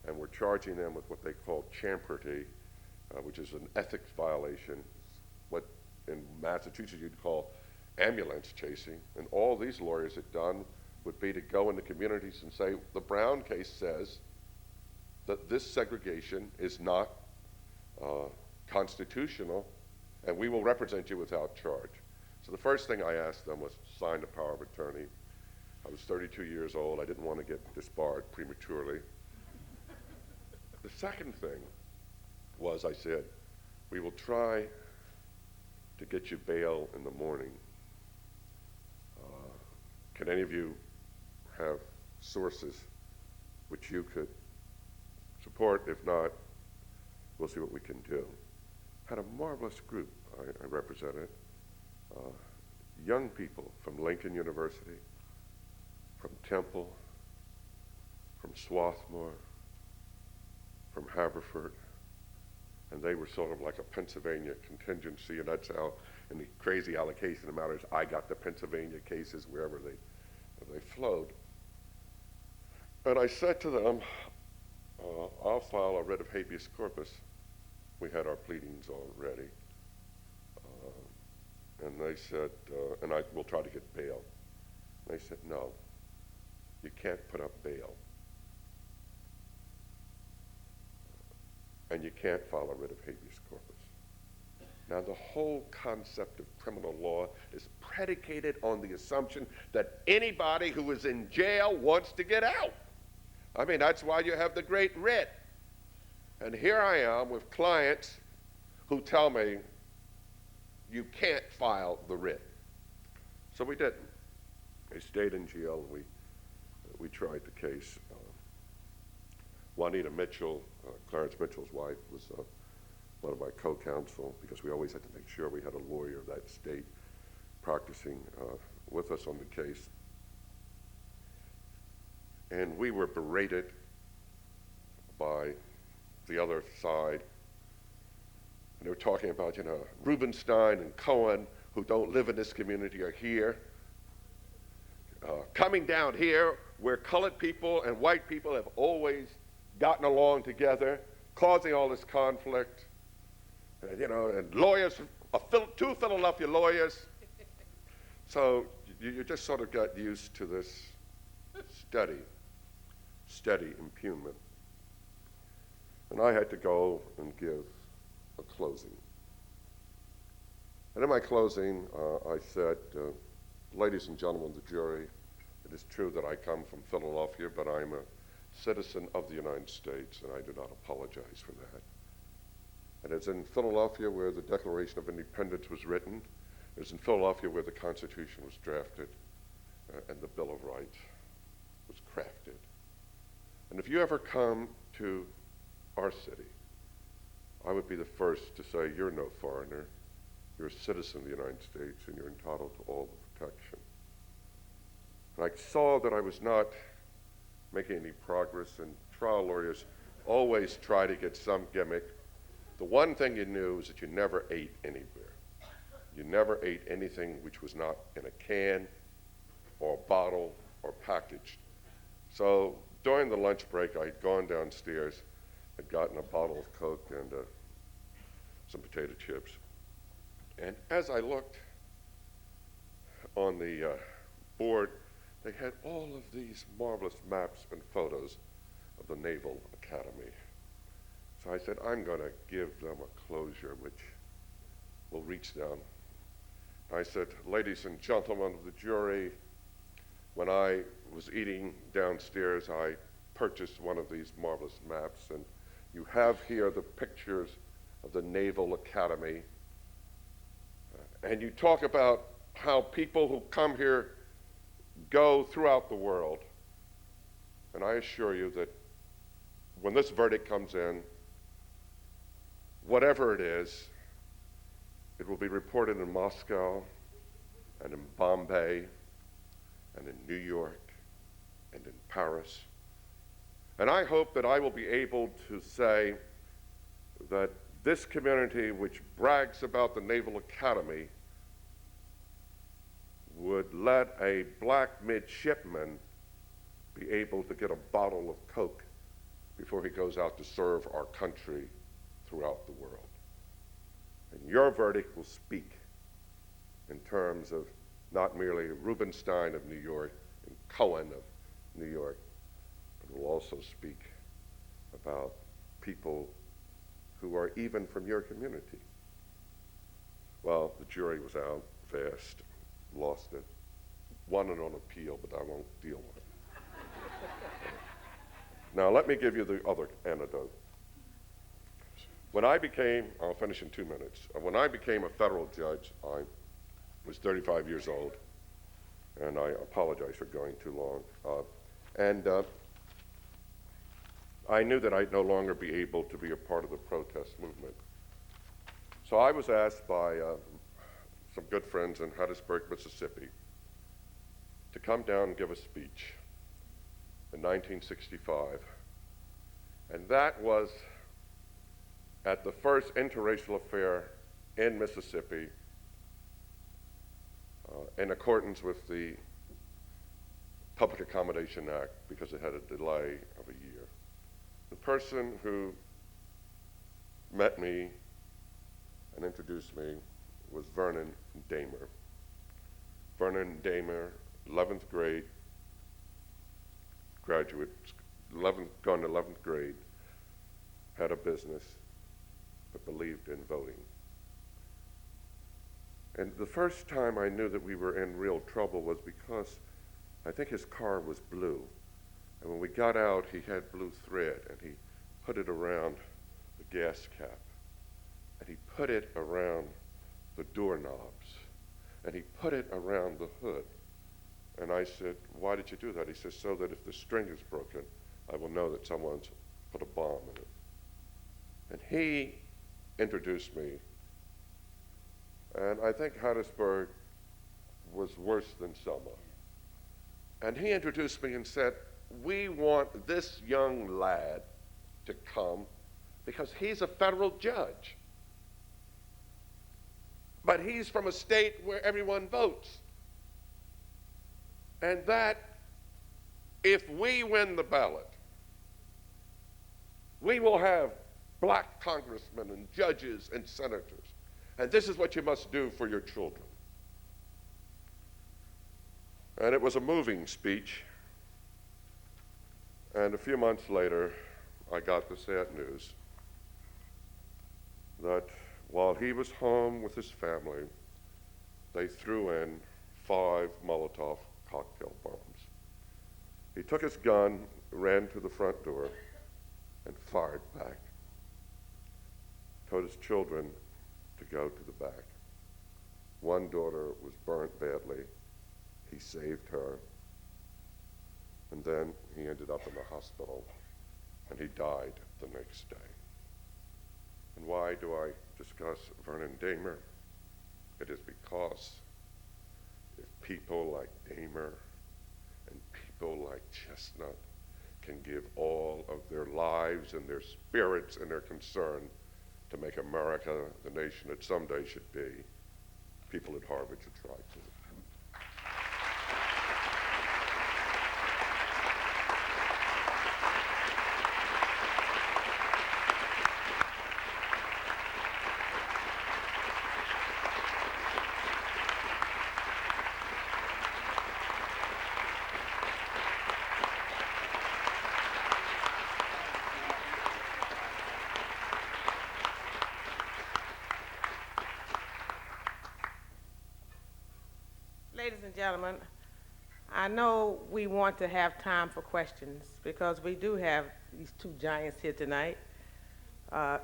and were charging them with what they call champerty, which is an ethics violation, what in Massachusetts you'd call ambulance chasing. And all these lawyers had done would be to go into communities and say, the Brown case says that this segregation is not constitutional, and we will represent you without charge. So the first thing I asked them was sign the power of attorney. I was 32 years old. I didn't want to get disbarred prematurely. The second thing was I said, we will try to get you bail in the morning. Can any of you have sources which you could support? If not, we'll see what we can do. Had a marvelous group I represented. Young people from Lincoln University, from Temple, from from Swarthmore, from Haverford, and they were sort of like a Pennsylvania contingency, and that's how, in the crazy allocation of matters, I got the Pennsylvania cases wherever they flowed. And I said to them, I'll file a writ of habeas corpus. We had our pleadings already. And they said, and we'll try to get bail. And they said, no, you can't put up bail. And you can't file a writ of habeas corpus. Now, the whole concept of criminal law is predicated on the assumption that anybody who is in jail wants to get out. I mean, that's why you have the great writ. And here I am with clients who tell me, you can't file the writ. So we didn't. They stayed in jail. We tried the case. Juanita Mitchell, Clarence Mitchell's wife, was one of my co-counsel, because we always had to make sure we had a lawyer of that state practicing with us on the case. And we were berated by the other side. And they were talking about, Rubenstein and Cohen, who don't live in this community, are here. Coming down here, where colored people and white people have always gotten along together, causing all this conflict. And lawyers, two Philadelphia lawyers. So you just sort of got used to this steady impugnment. And I had to go and give a closing. And in my closing, I said, ladies and gentlemen of the jury, it is true that I come from Philadelphia, but I'm a citizen of the United States, and I do not apologize for that. And it's in Philadelphia where the Declaration of Independence was written. It's in Philadelphia where the Constitution was drafted and the Bill of Rights was crafted. And if you ever come to our city, I would be the first to say, you're no foreigner. You're a citizen of the United States, and you're entitled to all the protection. And I saw that I was not making any progress, and trial lawyers always try to get some gimmick. The one thing you knew is that you never ate anywhere. You never ate anything which was not in a can or a bottle or packaged. So during the lunch break, I had gone downstairs, had gotten a bottle of Coke and some potato chips. And as I looked on the board, they had all of these marvelous maps and photos of the Naval Academy. So I said, I'm going to give them a closure which will reach them. I said, ladies and gentlemen of the jury, when I was eating downstairs, I purchased one of these marvelous maps, and you have here the pictures of the Naval Academy. And you talk about how people who come here go throughout the world. And I assure you that when this verdict comes in, whatever it is, it will be reported in Moscow and in Bombay and in New York and in Paris. And I hope that I will be able to say that this community, which brags about the Naval Academy, would let a black midshipman be able to get a bottle of Coke before he goes out to serve our country throughout the world. And your verdict will speak in terms of not merely Rubenstein of New York and Cohen of New York, but it will also speak about people who are even from your community. Well, the jury was out fast, lost it, won it on appeal, but I won't deal with it. Now, let me give you the other anecdote. When I became, I'll finish in 2 minutes. When I became a federal judge, I was 35 years old, and I apologize for going too long. I knew that I'd no longer be able to be a part of the protest movement. So I was asked by some good friends in Hattiesburg, Mississippi, to come down and give a speech. The in 1965. And that was at the first interracial affair in Mississippi in accordance with the Public Accommodation Act, because it had a delay of a year. The person who met me and introduced me was Vernon Damer. Vernon Damer, 11th grade graduate, gone to 11th grade, had a business, but believed in voting. And the first time I knew that we were in real trouble was because I think his car was blue. And when we got out, he had blue thread, and he put it around the gas cap, and he put it around the doorknobs, and he put it around the hood. And I said, "Why did you do that?" He says, "So that if the string is broken, I will know that someone's put a bomb in it." And he introduced me. And I think Hattiesburg was worse than Selma. And he introduced me and said, "We want this young lad to come because he's a federal judge. But he's from a state where everyone votes. And that if we win the ballot, we will have black congressmen and judges and senators. And this is what you must do for your children." And it was a moving speech. And a few months later, I got the sad news that while he was home with his family, they threw in 5 Molotov cocktail bombs. He took his gun, ran to the front door, and fired back. Told his children to go to the back. One daughter was burnt badly. He saved her. And then he ended up in the hospital, and he died the next day. And why do I discuss Vernon Damer? It is because if people like Damer and people like Chestnut can give all of their lives and their spirits and their concern to make America the nation it someday should be, people at Harvard should try to. Ladies and gentlemen, I know we want to have time for questions because we do have these 2 giants here tonight,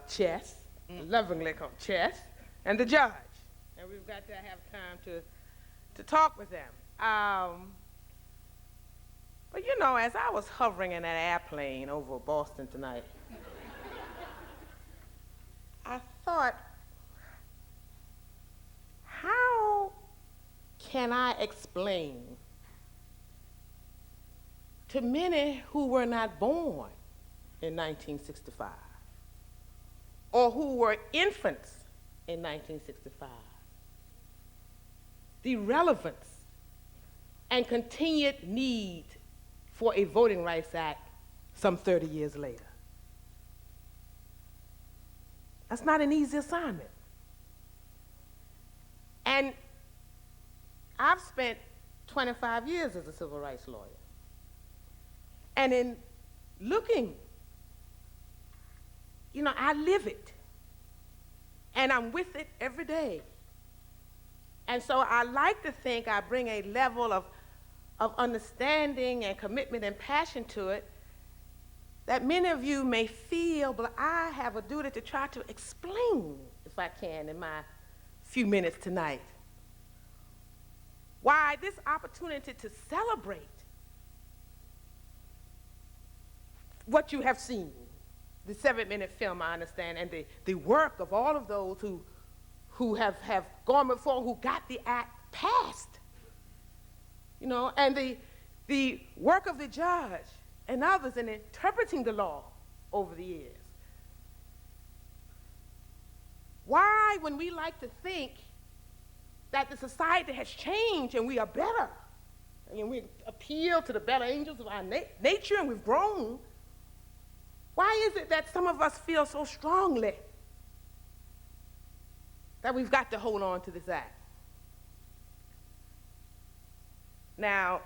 Chess, lovingly called Chess, and the judge. And we've got to have time to talk with them. But you know, as I was hovering in that airplane over Boston tonight, I thought, how can I explain to many who were not born in 1965 or who were infants in 1965 the relevance and continued need for a Voting Rights Act some 30 years later? That's not an easy assignment. And I've spent 25 years as a civil rights lawyer. And in looking, you know, I live it. And I'm with it every day. And so I like to think I bring a level of understanding and commitment and passion to it that many of you may feel, but I have a duty to try to explain, if I can, in my few minutes tonight, why this opportunity to celebrate what you have seen, the 7-minute film, I understand, and the work of all of those who have gone before, who got the act passed, you know, and the work of the judge and others in interpreting the law over the years. Why, when we like to think that the society has changed and we are better, and we appeal to the better angels of our nature and we've grown, why is it that some of us feel so strongly that we've got to hold on to this act? Now,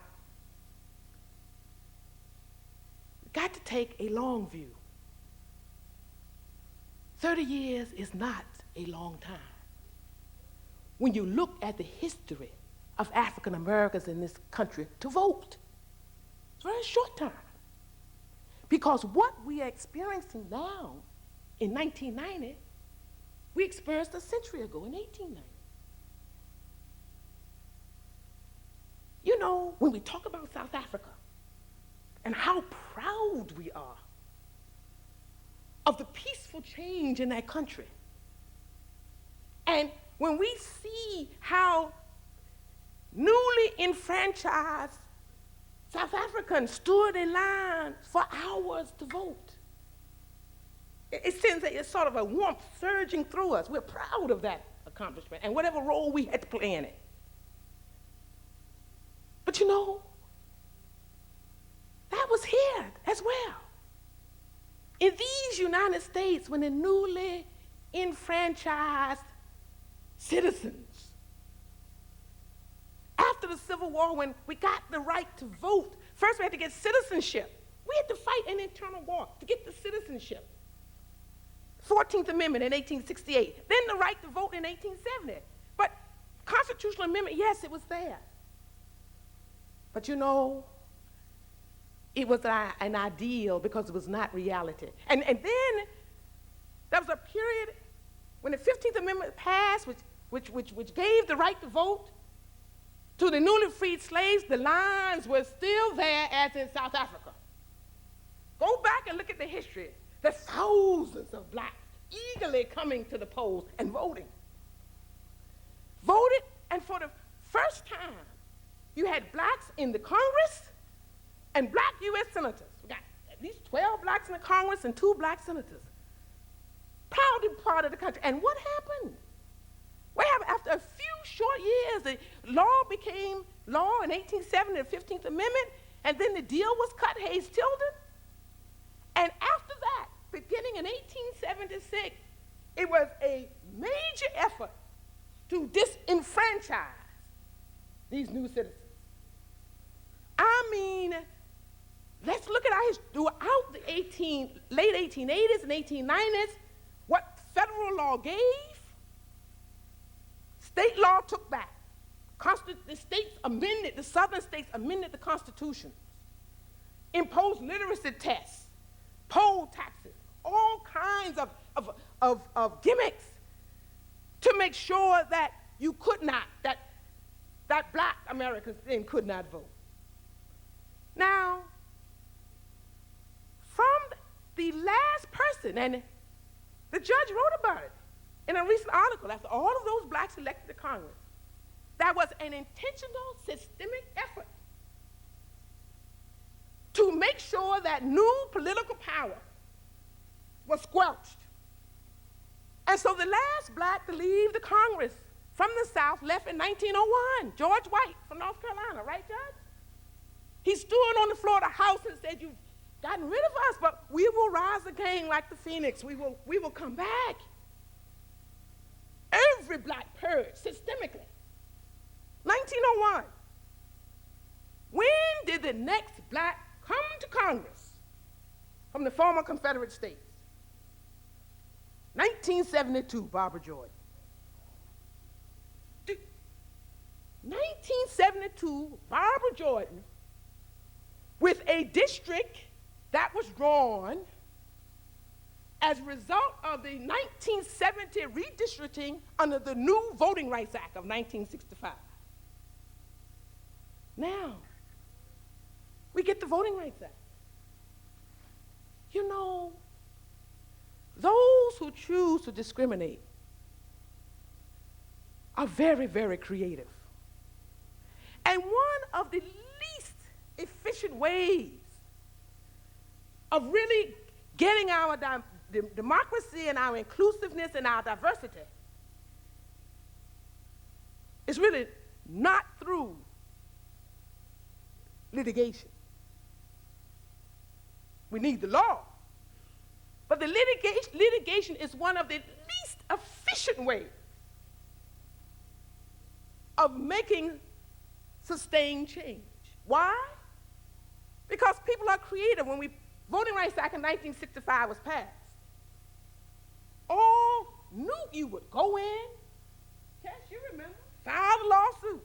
we've got to take a long view. 30 years is not a long time. When you look at the history of African Americans in this country to vote, it's a very short time. Because what we are experiencing now in 1990, we experienced a century ago in 1890. You know, when we talk about South Africa and how proud we are of the peaceful change in that country, and when we see how newly enfranchised South Africans stood in line for hours to vote, it seems that it's sort of a warmth surging through us. We're proud of that accomplishment and whatever role we had to play in it. But you know, that was here as well. In these United States, when the newly enfranchised citizens, after the Civil War, when we got the right to vote, first we had to get citizenship. We had to fight an internal war to get the citizenship. 14th Amendment in 1868, then the right to vote in 1870. But constitutional amendment, yes, it was there. But you know, it was an ideal because it was not reality. And then there was a period when the 15th Amendment passed, which gave the right to vote to the newly freed slaves. The lines were still there as in South Africa. Go back and look at the history. The thousands of blacks eagerly coming to the polls and voting. Voted, and for the first time, you had blacks in the Congress and black U.S. senators. We got at least 12 blacks in the Congress and 2 black senators. Proud to be part of the country. And what happened? What happened? After a few short years, the law became law in 1870, the 15th Amendment, and then the deal was cut, Hayes-Tilden. And after that, beginning in 1876, it was a major effort to disenfranchise these new citizens. I mean, let's look at our history. Throughout the late 1880s and 1890s, what federal law gave, state law took back. The states amended, the southern states amended the Constitution, imposed literacy tests, poll taxes, all kinds of gimmicks to make sure that you could not, that black Americans then could not vote. Now, from the last person, and the judge wrote about it in a recent article, after all of those blacks elected to Congress, that was an intentional, systemic effort to make sure that new political power was squelched. And so the last black to leave the Congress from the South left in 1901, George White from North Carolina, right, Judge? He stood on the floor of the House and said, "You've gotten rid of us, but we will rise again like the phoenix. We will come back." Every black purge, systemically. 1901. When did the next black come to Congress from the former Confederate states? 1972, Barbara Jordan. 1972, Barbara Jordan, with a district that was drawn as a result of the 1970 redistricting under the new Voting Rights Act of 1965. Now, we get the Voting Rights Act. You know, those who choose to discriminate are very, very creative. And one of the least efficient ways of really getting our democracy and our inclusiveness and our diversity is really not through litigation. We need the law. But the litigation is one of the least efficient ways of making sustained change. Why? Because people are creative. When Voting Rights Act in 1965 was passed, all knew you would go in, yes, you remember, file a lawsuit.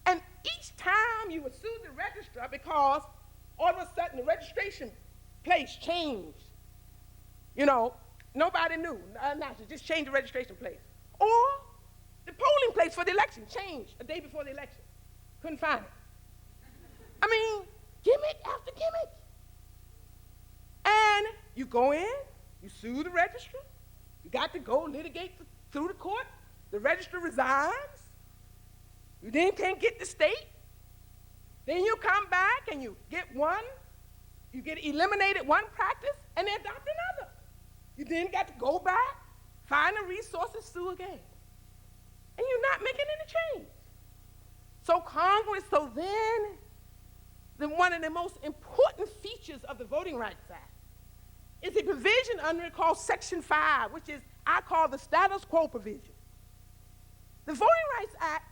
And each time you would sue the registrar because all of a sudden the registration place changed. You know, nobody knew. Just change the registration place. Or the polling place for the election changed a day before the election. Couldn't find it. I mean, gimmick after gimmick. And you go in, you sue the registrar, you got to go litigate through the court, the registrar resigns, you then can't get the state, then you come back and you get eliminated one practice and they adopt another. You then got to go back, find the resources, sue again. And you're not making any change. So then one of the most important features of the Voting Rights Act is a provision under it called Section 5, which is, I call the status quo provision. The Voting Rights Act,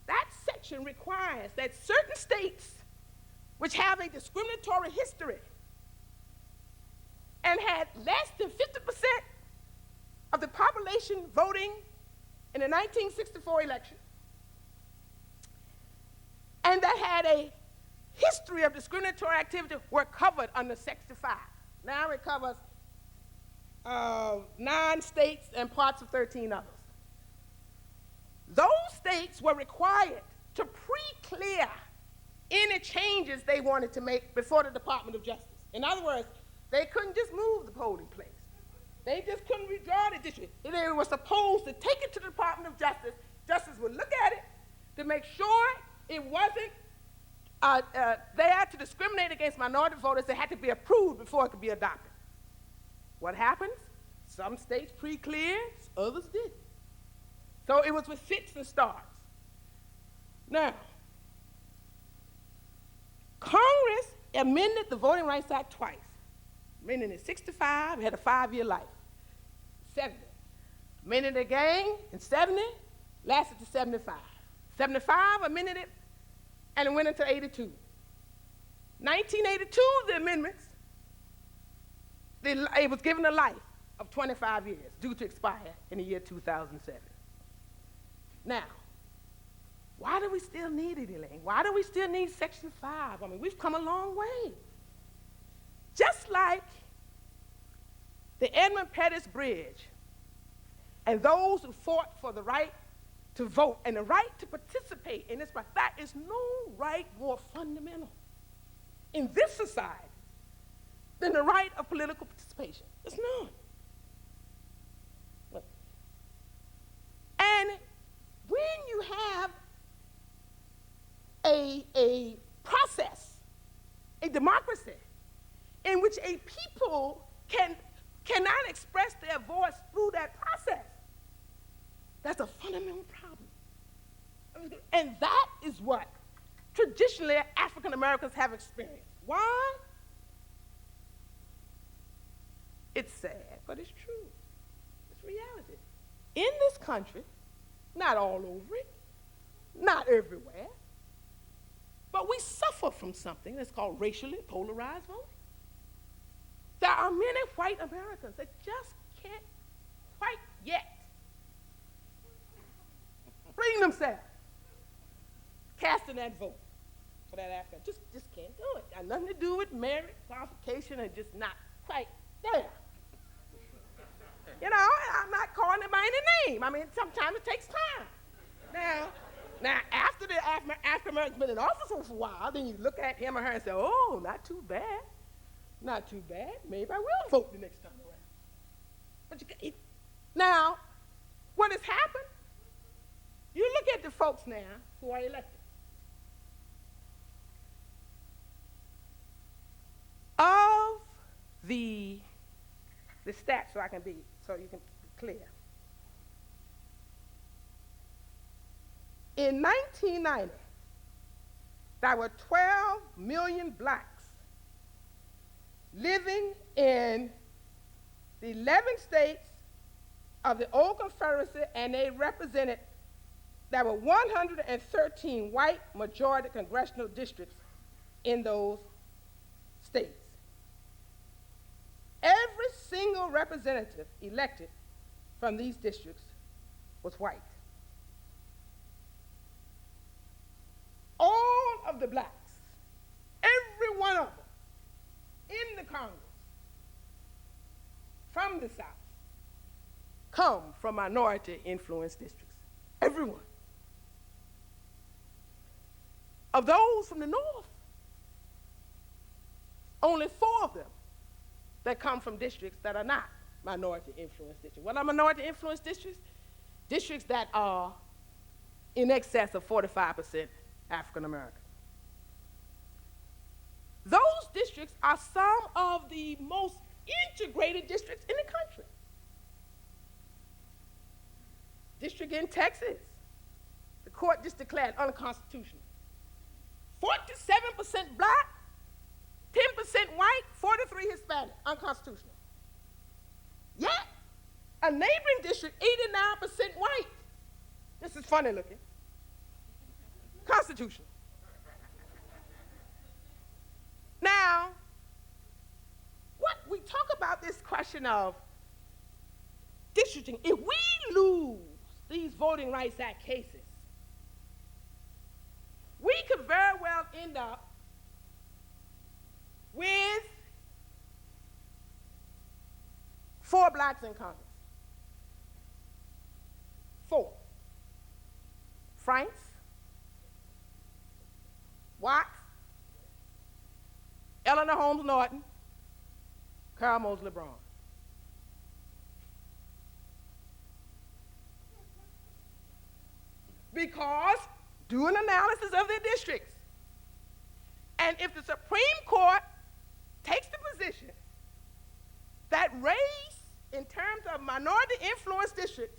that section requires that certain states which have a discriminatory history and had less than 50% of the population voting in the 1964 election, and that had a history of discriminatory activity were covered under Section 5. Now it covers 9 states and parts of 13 others. Those states were required to pre-clear any changes they wanted to make before the Department of Justice. In other words, they couldn't just move the polling place. They just couldn't redraw the district. They were supposed to take it to the Department of Justice. Justice would look at it to make sure it wasn't there to discriminate against minority voters. It had to be approved before it could be adopted. What happens? Some states pre-cleared, others didn't. So it was with fits and starts. Now, Congress amended the Voting Rights Act twice. Amended in 65, it had a 5-year life. 70. Amended again in 70, lasted to 75. 75, amended it, and it went into 82. 1982, the amendments, it was given a life of 25 years, due to expire in the year 2007. Now, why do we still need it, Elaine? Why do we still need Section 5? I mean, we've come a long way. Just like the Edmund Pettus Bridge and those who fought for the right to vote and the right to participate in this right, that is no right more fundamental in this society than the right of political participation. It's none. And when you have a process, a democracy, in which a people cannot express their voice through that process, that's a fundamental problem. And that is what traditionally African Americans have experienced. Why? It's sad, but it's true. It's reality. In this country, not all over it, not everywhere, but we suffer from something that's called racially polarized voting. There are many white Americans that just can't quite yet bring themselves casting that vote for that African. Just can't do it. Got nothing to do with merit, qualification, and just not quite there. You know, I'm not calling it by any name. I mean, sometimes it takes time. Now, after the African American's been in office for a while, then you look at him or her and say, oh, not too bad. Not too bad. Maybe I will vote the next time around. But now, what has happened? You look at the folks now who are elected. stats so you can be clear. In 1990, there were 12 million blacks living in the 11 states of the old Confederacy, and they represented, there were 113 white majority congressional districts in those states. Every single representative elected from these districts was white. All of the blacks, every one of them in the Congress from the South, come from minority-influenced districts. Everyone. Of those from the North, only 4 of them that come from districts that are not minority-influenced districts. What are minority-influenced districts? Districts that are in excess of 45% African American. Those districts are some of the most integrated districts in the country. District in Texas, the court just declared unconstitutional. 47% black, 10% white, 43 Hispanic, unconstitutional. Yet, a neighboring district, 89% white. This is funny looking. Constitutional. Now, what we talk about this question of districting, if we lose these Voting Rights Act cases, we could very well end up with 4 blacks in Congress. 4. Franks, Watts, Eleanor Holmes Norton, Carl Moseley Braun. Because do an analysis of their districts. And if the Supreme Court takes the position that race, in terms of minority-influenced districts,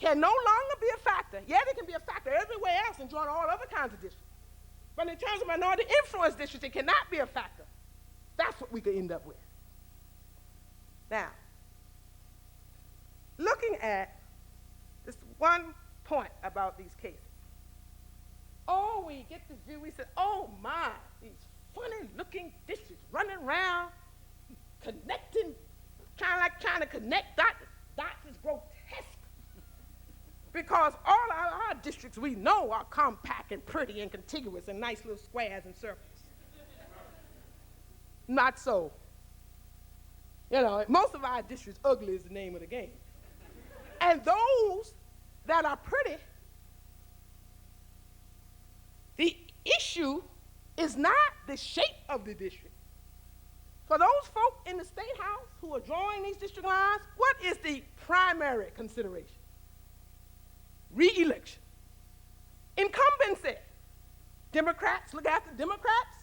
can no longer be a factor. Yeah, it can be a factor everywhere else and join all other kinds of districts. But in terms of minority-influenced districts, it cannot be a factor. That's what we could end up with. Now, looking at this one point about these cases. Oh, we get the view, we say, oh my, these funny-looking districts running around, connecting, trying to connect dots. Dots is grotesque. Because all our districts we know are compact and pretty and contiguous and nice little squares and circles. Not so. You know, most of our districts, ugly is the name of the game. And those that are pretty, the issue is not the shape of the district. For those folk in the State House who are drawing these district lines, what is the primary consideration? Re-election. Incumbency. Democrats look after Democrats,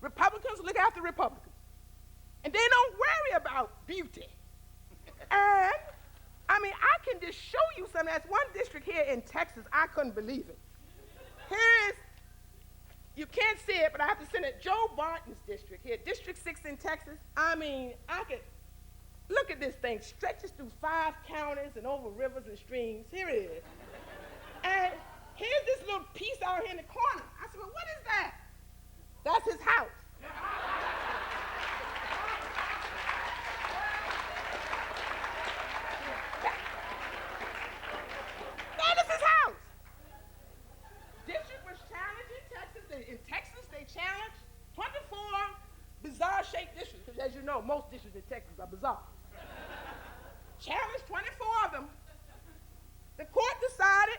Republicans look after Republicans. And they don't worry about beauty. And I mean, I can just show you something. There's one district here in Texas, I couldn't believe it. Here's, you can't see it, but I have to send it, Joe Barton's district here, District 6 in Texas. I mean, I could, look at this thing, stretches through 5 counties and over rivers and streams. Here it is. And here's this little piece out here in the corner. I said, well, what is that? That's his house. Challenge 24 bizarre-shaped districts, because as you know, most districts in Texas are bizarre. Challenge 24 of them. The court decided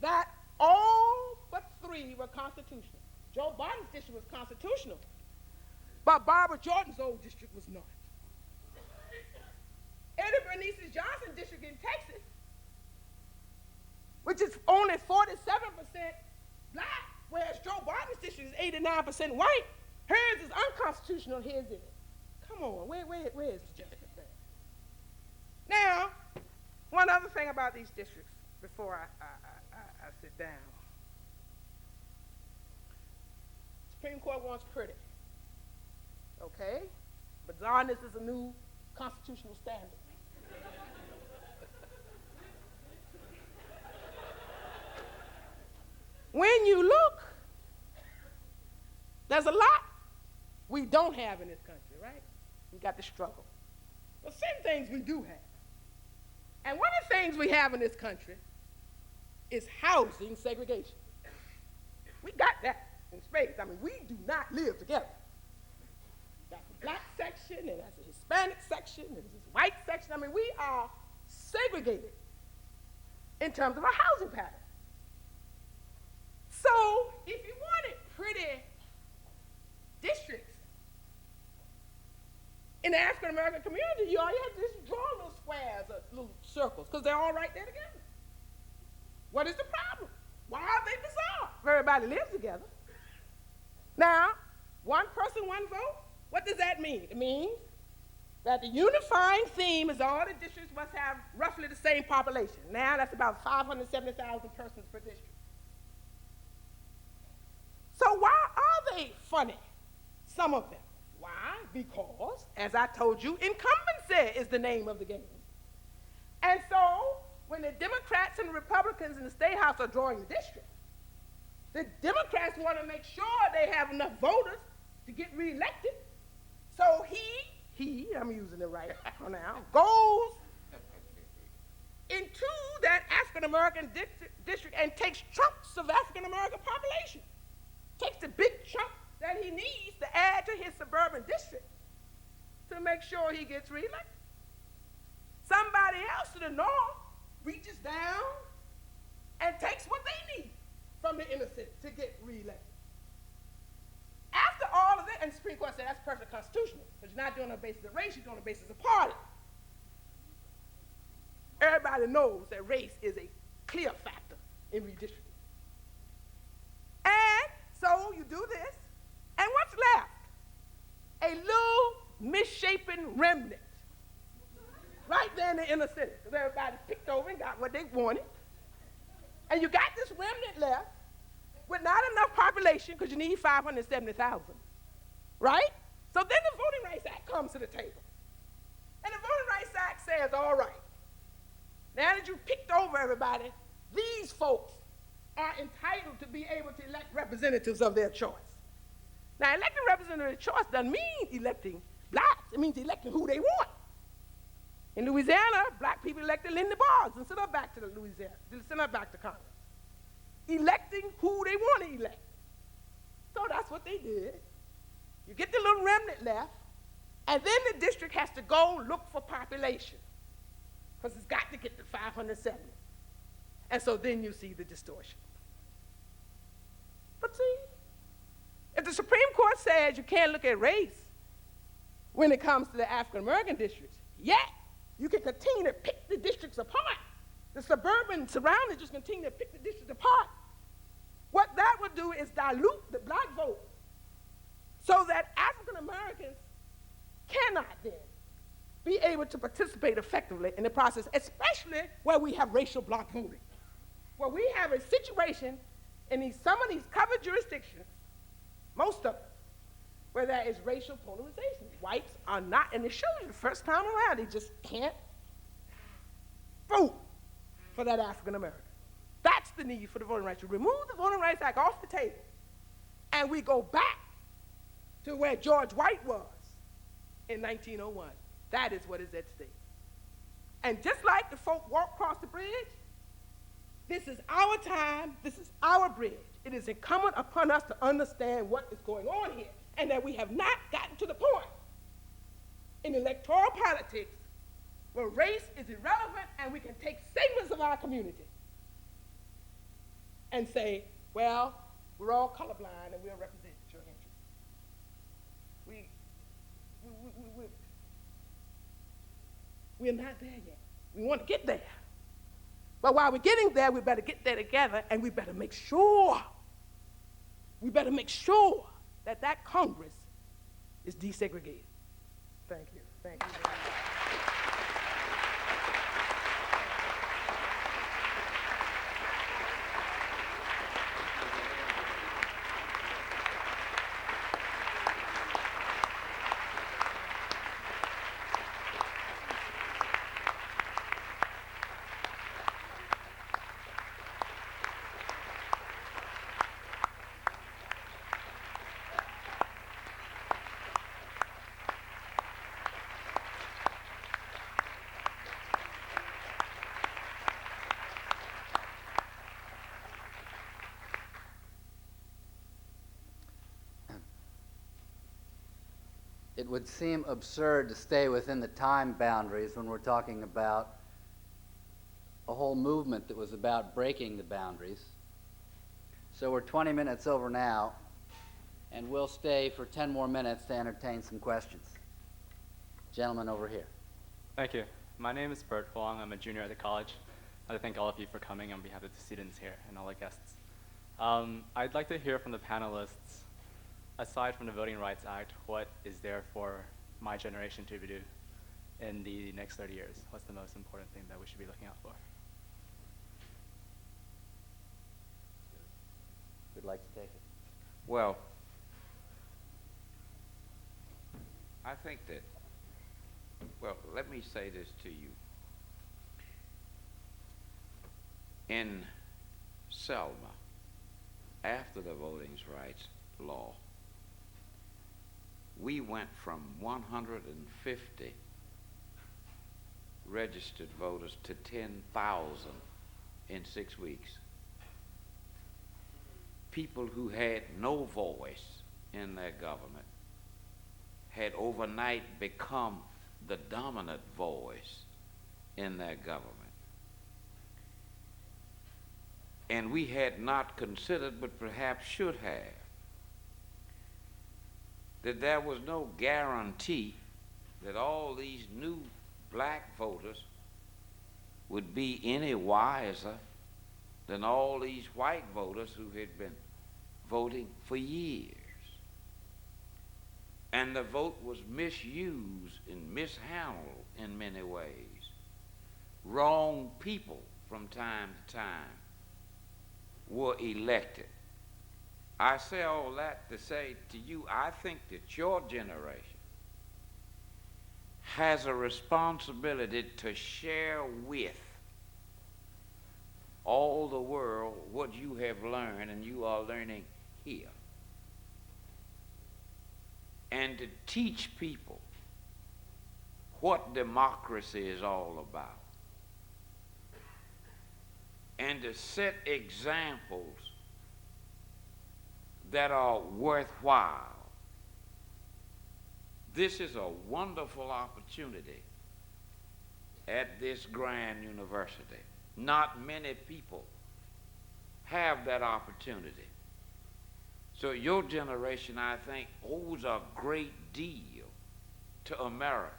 that all but 3 were constitutional. Joe Biden's district was constitutional, but Barbara Jordan's old district was not. Eddie Bernice's Johnson district in Texas, which is only 47% black, whereas Joe Biden's district is 89% white, hers is unconstitutional, his is. Come on, where is Jessica? Now, one other thing about these districts before I sit down. Supreme Court wants pretty. Okay? Bizarreness is a new constitutional standard. When you look, there's a lot we don't have in this country, right? We got the struggle. But some things we do have. And one of the things we have in this country is housing segregation. We got that in spades. I mean, we do not live together. That's a black section, and that's a Hispanic section, and there's a white section. I mean, we are segregated in terms of our housing pattern. So, if you wanted pretty districts in the African American community, all you have to do is draw little squares or little circles, because they're all right there together. What is the problem? Why are they bizarre? Everybody lives together. Now, one person, one vote, what does that mean? It means that the unifying theme is all the districts must have roughly the same population. Now, that's about 570,000 persons per district. So why are they funny? Some of them. Why? Because, as I told you, incumbency is the name of the game. And so, when the Democrats and the Republicans in the State House are drawing the district, the Democrats want to make sure they have enough voters to get reelected. So he, I'm using the right pronoun, goes into that African American district and takes chunks of African American population. Takes the big chunk that he needs to add to his suburban district to make sure he gets reelected. Somebody else to the north reaches down and takes what they need from the inner city to get reelected. After all of it, and the Supreme Court said that's perfectly constitutional, because you're not doing it on the basis of race, you're doing it on the basis of party. Everybody knows that race is a clear factor in redistricting. And so you do this, and what's left? A little misshapen remnant right there in the inner city, because everybody picked over and got what they wanted. And you got this remnant left with not enough population, because you need 570,000, right? So then the Voting Rights Act comes to the table. And the Voting Rights Act says, all right, now that you picked over everybody, these folks are entitled to be able to elect representatives of their choice. Now, electing representative of choice doesn't mean electing blacks. It means electing who they want. In Louisiana, black people elected Linda Boggs and sent her back to sent her back to Congress. Electing who they want to elect. So that's what they did. You get the little remnant left, and then the district has to go look for population, because it's got to get to 570. And so then you see the distortion. But see, if the Supreme Court says you can't look at race when it comes to the African American districts, yet you can continue to pick the districts apart. The suburban surroundings just continue to pick the districts apart. What that would do is dilute the black vote so that African Americans cannot then be able to participate effectively in the process, especially where we have racial block voting, where we have a situation in some of these covered jurisdictions, most of them, where there is racial polarization. Whites are not, and it shows you the first time around, they just can't vote for that African American. That's the need for the Voting Rights Act. You remove the Voting Rights Act off the table, and we go back to where George White was in 1901. That is what is at stake. And just like the folk walked across the bridge, this is our time, this is our bridge. It is incumbent upon us to understand what is going on here, and that we have not gotten to the point in electoral politics where race is irrelevant and we can take segments of our community and say, well, we're all colorblind and we'll represent your interests. We're not there yet. We want to get there. But while we're getting there, we better get there together, and we better make sure that that Congress is desegregated. Thank you. Thank you very much. it would seem absurd to stay within the time boundaries when we're talking about a whole movement that was about breaking the boundaries. So we're 20 minutes over now, and we'll stay for 10 more minutes to entertain some questions. Gentleman over here. Thank you. My name is Bert Huang. I'm a junior at the college. I'd like to thank all of you for coming on behalf of the students here and all the guests. I'd like to hear from the panelists, aside from the Voting Rights Act, what is there for my generation to do in the next 30 years? What's the most important thing that we should be looking out for? Who'd like to take it? Well, I think that, well, let me say this to you. In Selma, after the Voting Rights Law, we went from 150 registered voters to 10,000 in 6 weeks. People who had no voice in their government had overnight become the dominant voice in their government. And we had not considered, but perhaps should have, that there was no guarantee that all these new black voters would be any wiser than all these white voters who had been voting for years. And the vote was misused and mishandled in many ways. Wrong people from time to time were elected. I say all that to say to you, I think that your generation has a responsibility to share with all the world what you have learned and you are learning here. And to teach people what democracy is all about. And to set examples that are worthwhile. This is a wonderful opportunity at this grand university. Not many people have that opportunity. So your generation, I think, owes a great deal to America.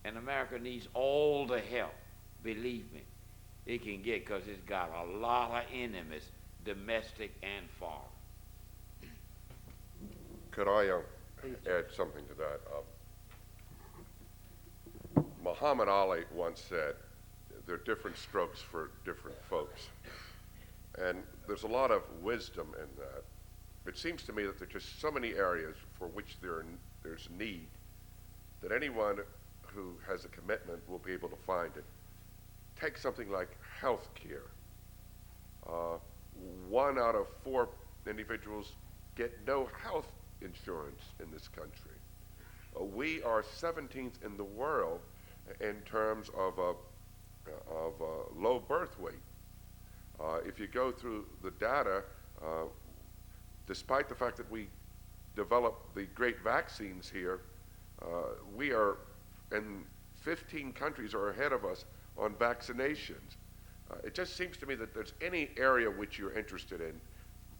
And America needs all the help, believe me, it can get, because it's got a lot of enemies, domestic and foreign. Could I add something to that? Muhammad Ali once said, there are different strokes for different folks. And there's a lot of wisdom in that. It seems to me that there are just so many areas for which there's need that anyone who has a commitment will be able to find it. Take something like health care. 1 out of 4 individuals get no health insurance in this country. We are 17th in the world in terms of low birth weight. If you go through the data, despite the fact that we developed the great vaccines here, we are, and 15 countries are ahead of us on vaccinations. It just seems to me that there's any area which you're interested in,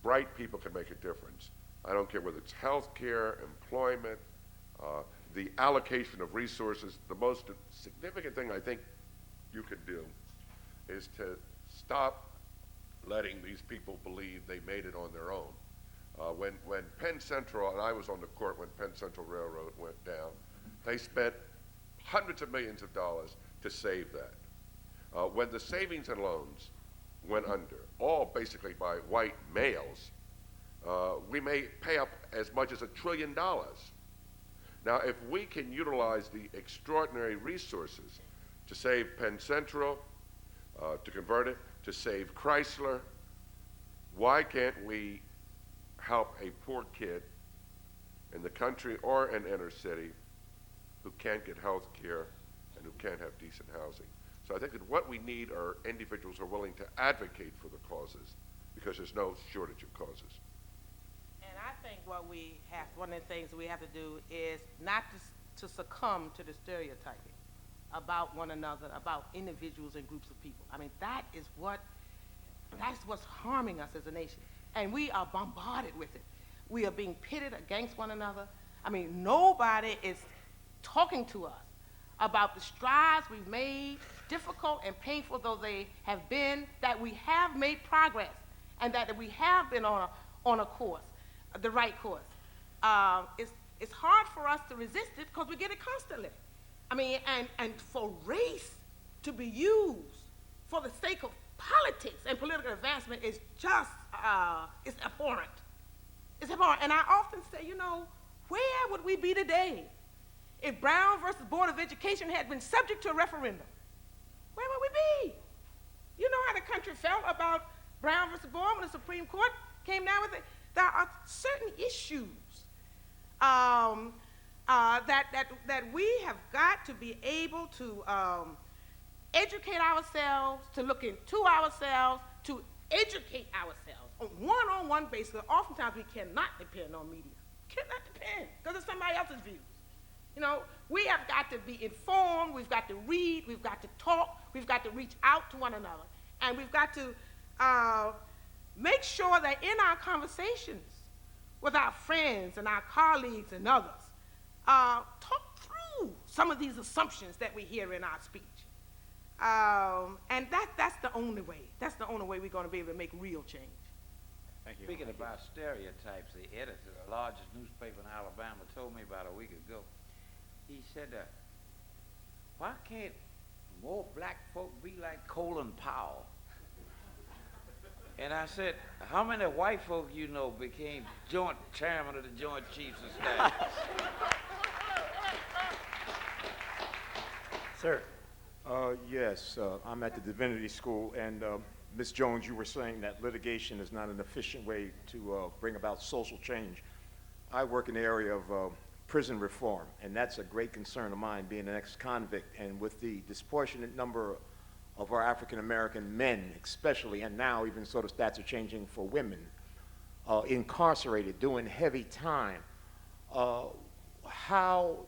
bright people can make a difference. I don't care whether it's health care, employment, the allocation of resources. The most significant thing I think you can do is to stop letting these people believe they made it on their own. When Penn Central, and I was on the court when Penn Central Railroad went down, they spent hundreds of millions of dollars to save that. When the savings and loans went under, all basically by white males, we may pay up as much as $1 trillion. Now, if we can utilize the extraordinary resources to save Penn Central, to convert it, to save Chrysler, why can't we help a poor kid in the country or an inner city who can't get health care and who can't have decent housing? So I think that what we need are individuals who are willing to advocate for the causes, because there's no shortage of causes. And I think what we one of the things we have to do is not to succumb to the stereotyping about one another, about individuals and groups of people. I mean, that's what's harming us as a nation. And we are bombarded with it. We are being pitted against one another. I mean, nobody is talking to us about the strides we've made, difficult and painful though they have been, that we have made progress and that we have been on a course, the right course. It's hard for us to resist it because we get it constantly. I mean, and for race to be used for the sake of politics and political advancement is just, it's abhorrent. It's abhorrent. And I often say, you know, where would we be today if Brown versus Board of Education had been subject to a referendum? Where would we be? You know how the country felt about Brown versus Board when the Supreme Court came down with it? There are certain issues that we have got to be able to educate ourselves, to look into ourselves, to educate ourselves on one-on-one basis. Oftentimes we cannot depend on media. Cannot depend, because it's somebody else's views. You know, we have got to be informed, we've got to read, we've got to talk, we've got to reach out to one another, and we've got to make sure that in our conversations with our friends and our colleagues and others, talk through some of these assumptions that we hear in our speech. And that's the only way. That's the only way we're going to be able to make real change. Thank you. Speaking about stereotypes, the editor of the largest newspaper in Alabama told me about a week ago. He said, why can't more black folk be like Colin Powell? And I said, how many white folk you know became joint chairman of the Joint Chiefs of Staff? Sir. Yes, I'm at the Divinity School, and Ms. Jones, you were saying that litigation is not an efficient way to bring about social change. I work in the area of prison reform, and that's a great concern of mine, being an ex-convict, and with the disproportionate number of our African-American men, especially, and now even sort of stats are changing for women, incarcerated, doing heavy time. How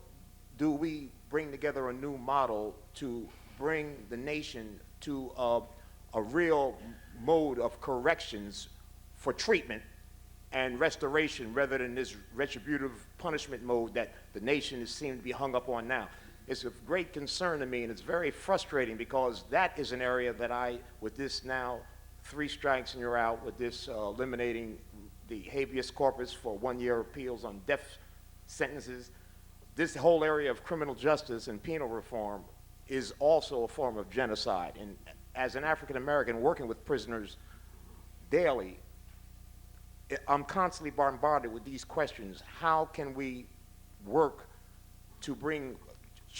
do we bring together a new model to bring the nation to a real mode of corrections for treatment and restoration rather than this retributive punishment mode that the nation seems to be hung up on now? It's of great concern to me, and it's very frustrating because that is an area that with this now 3 strikes and you're out, with this eliminating the habeas corpus for 1-year appeals on death sentences, this whole area of criminal justice and penal reform is also a form of genocide. And as an African American working with prisoners daily, I'm constantly bombarded with these questions. How can we work to bring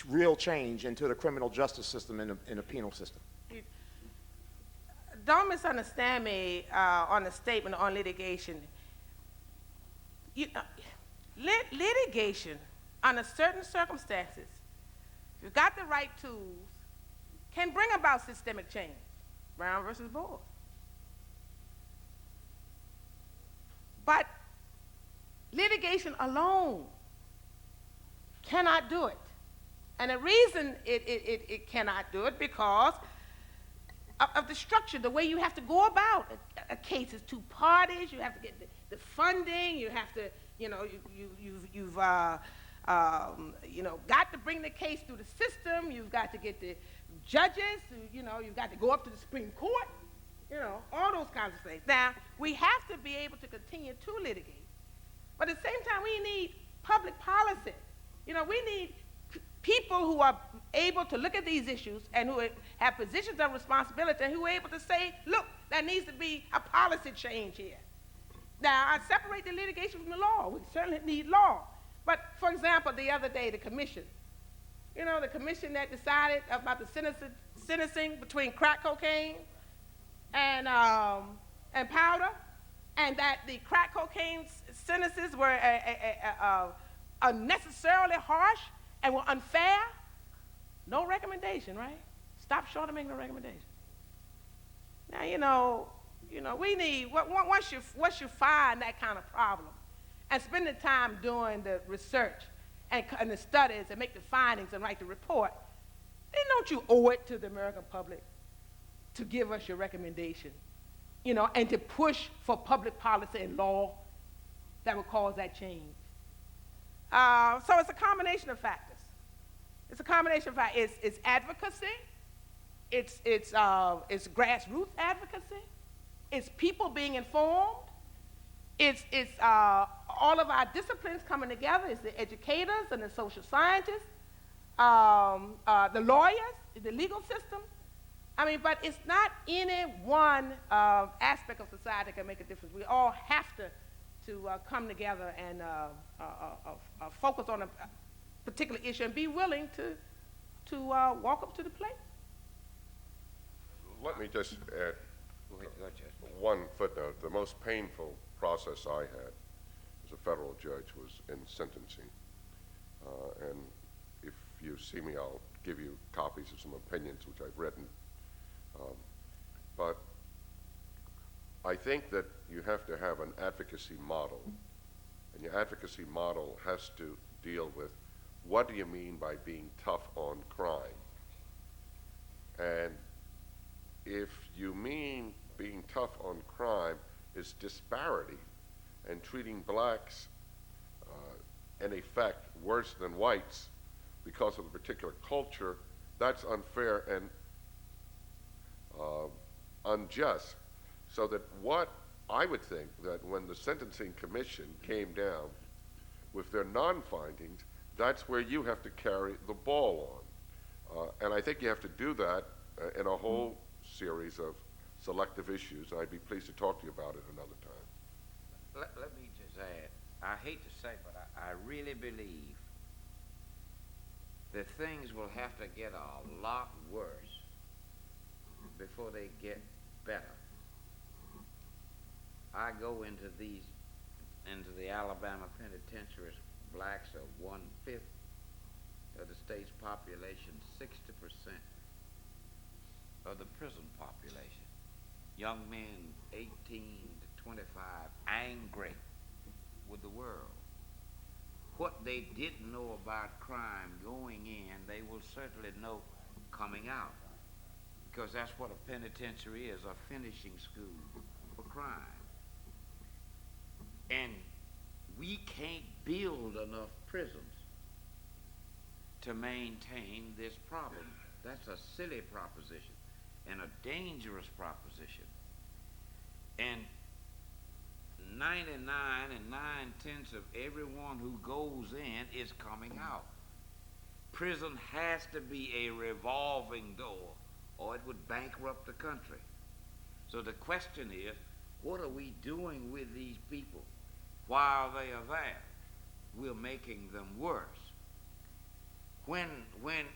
real change into the criminal justice system and in the penal system? Don't misunderstand me on the statement on litigation. Litigation, under certain circumstances, if you've got the right tools, can bring about systemic change. Brown versus Board. But litigation alone cannot do it. And the reason it cannot do it because of the structure, the way you have to go about a case is 2 parties. You have to get the funding. You have to, you know, you've got to bring the case through the system. You've got to get the judges. You know, you've got to go up to the Supreme Court. You know, all those kinds of things. Now, we have to be able to continue to litigate, but at the same time, we need public policy. You know, we need people who are able to look at these issues and who have positions of responsibility and who are able to say, look, there needs to be a policy change here. Now, I separate the litigation from the law. We certainly need law. But, for example, the other day, the commission, you know, the commission that decided about the sentencing between crack cocaine and powder, and that the crack cocaine sentences were unnecessarily harsh and were unfair. No recommendation, right? Stop short of making a recommendation. Now, you know, we need, once you find that kind of problem, and spend the time doing the research and the studies and make the findings and write the report, then don't you owe it to the American public to give us your recommendation, you know, and to push for public policy and law that would cause that change. So it's a combination of factors. It's a combination of factors. It's advocacy. It's grassroots advocacy. It's people being informed. It's all of our disciplines coming together. It's the educators and the social scientists, the lawyers, the legal system. I mean, but it's not any one aspect of society that can make a difference. We all have to come together and focus on a particular issue and be willing to walk up to the plate. Let me just add one footnote. The most painful process I had as a federal judge was in sentencing. And if you see me, I'll give you copies of some opinions which I've written. But I think that you have to have an advocacy model, and your advocacy model has to deal with what do you mean by being tough on crime. And if you mean being tough on crime is disparity and treating blacks in effect worse than whites because of a particular culture, that's unfair and unjust. So that what I would think that when the Sentencing Commission came down with their non-findings, that's where you have to carry the ball on. And I think you have to do that in a whole series of selective issues. I'd be pleased to talk to you about it another time. Let me just add, I hate to say, but I really believe that things will have to get a lot worse before they get better. I go into the Alabama penitentiaries. Blacks are 1/5 of the state's population, 60% of the prison population. Young men 18 to 25, angry with the world. What they didn't know about crime going in, they will certainly know coming out, because that's what a penitentiary is, a finishing school for crime. And we can't build enough prisons to maintain this problem. That's a silly proposition and a dangerous proposition. And 99 9/10 of everyone who goes in is coming out. Prison has to be a revolving door, or it would bankrupt the country. So the question is, what are we doing with these people while they are there? We're making them worse. When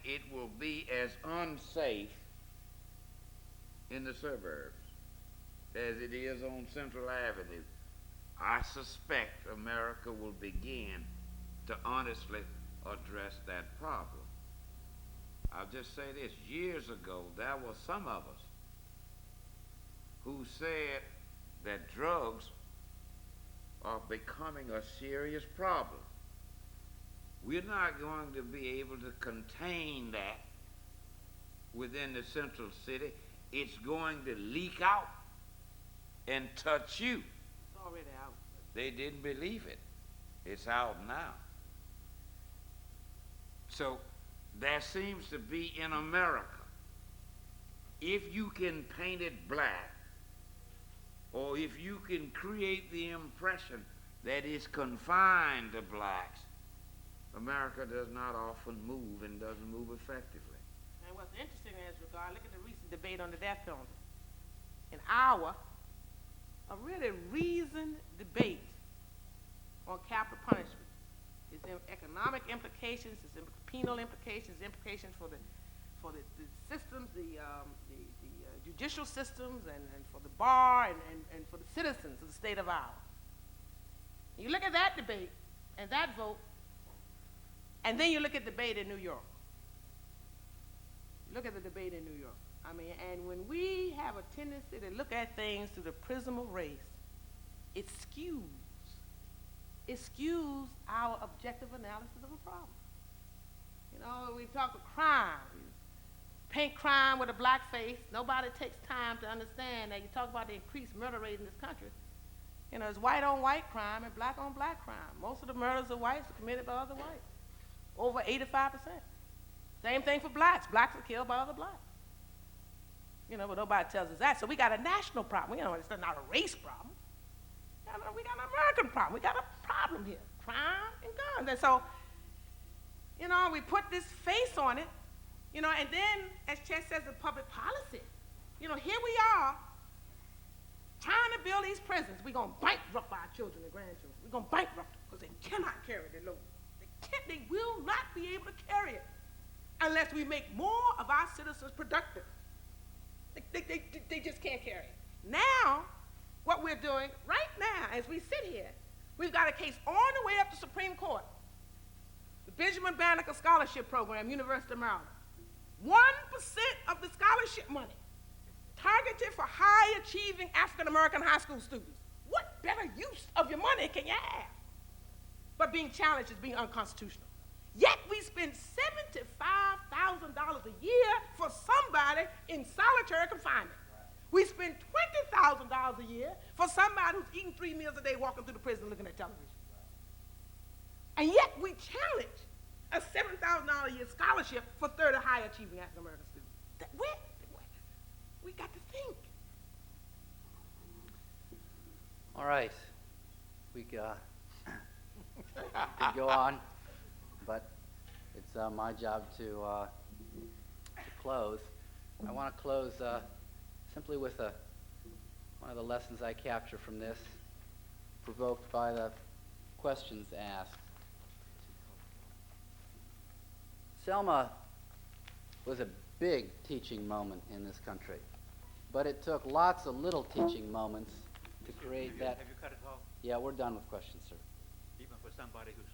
it will be as unsafe in the suburbs as it is on Central Avenue, I suspect America will begin to honestly address that problem. I'll just say this. Years ago, there were some of us who said that drugs are becoming a serious problem. We're not going to be able to contain that within the central city. It's going to leak out and touch you. It's already out. They didn't believe it. It's out now. So there seems to be in America, if you can paint it black, or if you can create the impression that it's confined to blacks, America does not often move and doesn't move effectively. And what's interesting in this regard, look at the recent debate on the death penalty. An hour of really reasoned debate on capital punishment. Its economic implications, its penal implications, implications for the systems, the judicial systems, and for the bar, and for the citizens of the state of Iowa. You look at that debate and that vote, and then you look at the debate in New York. Look at the debate in New York. I mean, and when we have a tendency to look at things through the prism of race, it skews it skews our objective analysis of a problem. You know, we talk of crime. We paint crime with a black face. Nobody takes time to understand that you talk about the increased murder rate in this country. You know, it's white on white crime and black on black crime. Most of the murders of whites are committed by other whites. Over 85%. Same thing for blacks. Blacks are killed by other blacks. You know, but nobody tells us that. So we got a national problem. You know, it's not a race problem. We got an American problem. We got a problem here. Crime and guns. And so, you know, we put this face on it, you know, and then, as Chet says, the public policy. You know, here we are trying to build these prisons. We're going to bankrupt our children and grandchildren. We're going to bankrupt them because they cannot carry the load. They will not be able to carry it unless we make more of our citizens productive. They just can't carry it. Now, what we're doing right now as we sit here, we've got a case on the way up to Supreme Court. The Benjamin Banneker Scholarship Program, University of Maryland. 1% of the scholarship money targeted for high-achieving African-American high school students. What better use of your money can you have? But being challenged as being unconstitutional. Yet we spend $75,000 a year for somebody in solitary confinement. We spend $20,000 a year for somebody who's eating 3 meals a day walking through the prison looking at television. And yet we challenge a $7,000 a year scholarship for 30 high-achieving African-American students. We got to think. All right. We could go on, but it's my job to close. I want to close simply with one of the lessons I capture from this, provoked by the questions asked. Selma was a big teaching moment in this country, but it took lots of little teaching moments to create that. Have you cut it off? Yeah, we're done with questions, sir. Even for somebody who's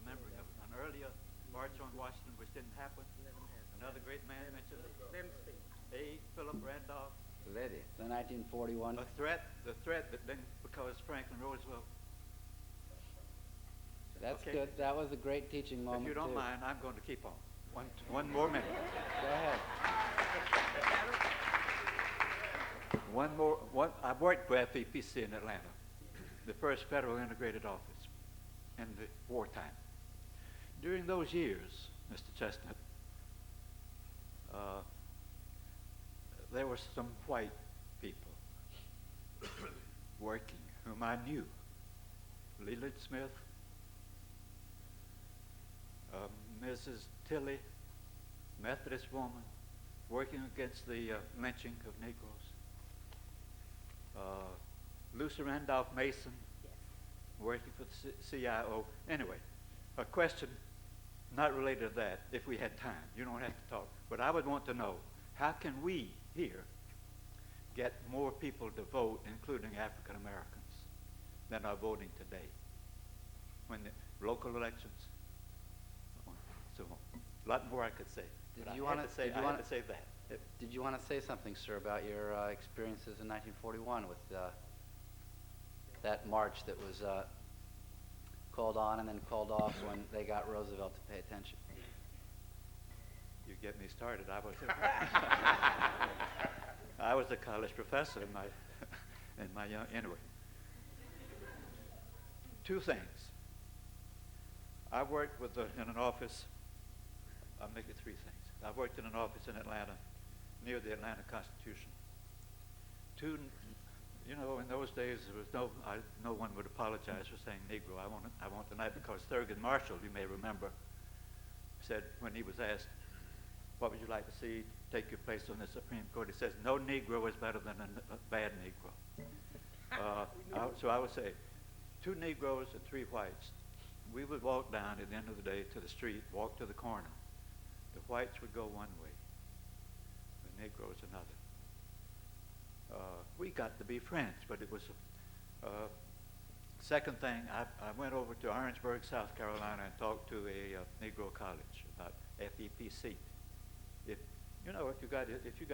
remembering of an earlier march on Washington which didn't happen. Another great man mentioned A. Philip Randolph. The 1941. The threat that then, because Franklin Roosevelt. That's okay. Good. That was a great teaching moment. If you don't too. mind, I'm going to keep on. One more minute. Go ahead. I worked for FEPC in Atlanta, the first federal integrated office in the wartime. During those years, Mr. Chestnut, there were some white people working whom I knew. Leland Smith, Mrs. Tilley, Methodist woman, working against the lynching of Negroes. Lucy Randolph Mason, working for the CIO. Anyway, a question not related to that, if we had time. You don't have to talk. But I would want to know, how can we here get more people to vote, including African Americans, than are voting today? When the local elections, so a lot more I could say. I had to say that. Did you want to say something, sir, about your experiences in 1941 with that march that was called on and then called off when they got Roosevelt to pay attention? You get me started. I was a college professor in my young, anyway. Two things. I worked in an office. I'll make it three things. I worked in an office in Atlanta, near the Atlanta Constitution. You know, in those days there was no one would apologize for saying Negro. I want tonight, because Thurgood Marshall, you may remember, said when he was asked, "What would you like to see take your place on the Supreme Court?" He says, "No Negro is better than a bad Negro." So I would say, 2 Negroes and 3 whites. We would walk down at the end of the day to the street, walk to the corner. The whites would go one way, the Negroes another. We got to be friends, but it was second thing. I went over to Orangeburg, South Carolina, and talked to a Negro college about FEPC. If you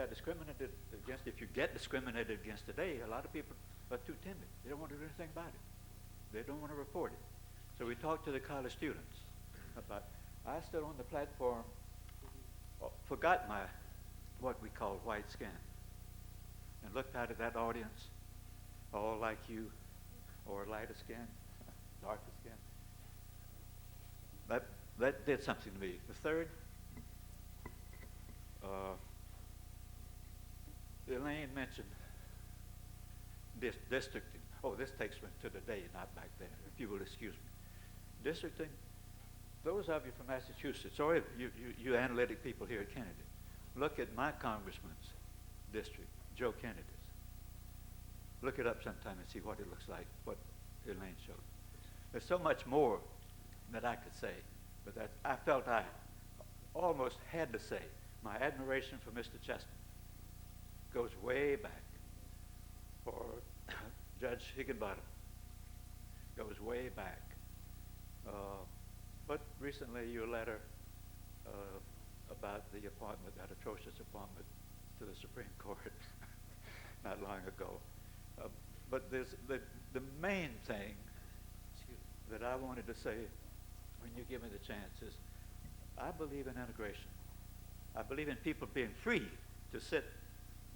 get discriminated against today, a lot of people are too timid. They don't want to do anything about it. They don't want to report it. So we talked to the college students about, I stood on the platform, forgot my, what we call white skin, and looked out at that audience, all like you, or lighter skin, darker skin. That did something to me. The third, Elaine mentioned districting. Oh, this takes me to the day, not back then, if you will excuse me. Districting, those of you from Massachusetts, or you analytic people here at Kennedy, look at my congressman's district, Joe Kennedy's. Look it up sometime and see what it looks like, what Elaine showed. There's so much more that I could say, but that I felt I almost had to say. My admiration for Mr. Chestnut goes way back. For Judge Higginbottom goes way back. But recently your letter about the appointment, that atrocious appointment to the Supreme Court not long ago. But there's the main thing that I wanted to say when you give me the chance is I believe in integration. I believe in people being free to sit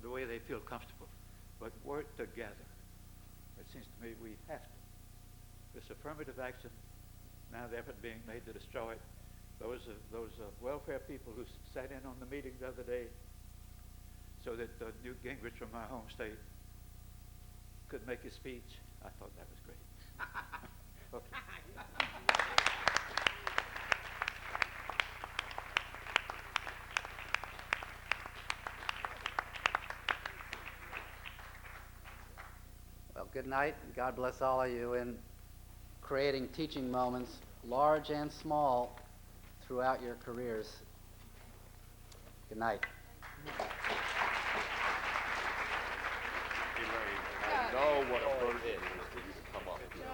the way they feel comfortable, but work together. It seems to me we have to. This affirmative action, now the effort being made to destroy it, those welfare people who sat in on the meeting the other day so that Newt Gingrich from my home state could make his speech, I thought that was great. Okay. Well, good night, and God bless all of you in creating teaching moments, large and small, throughout your careers. Good night. Elaine, I know what a burden it is for you to come up here.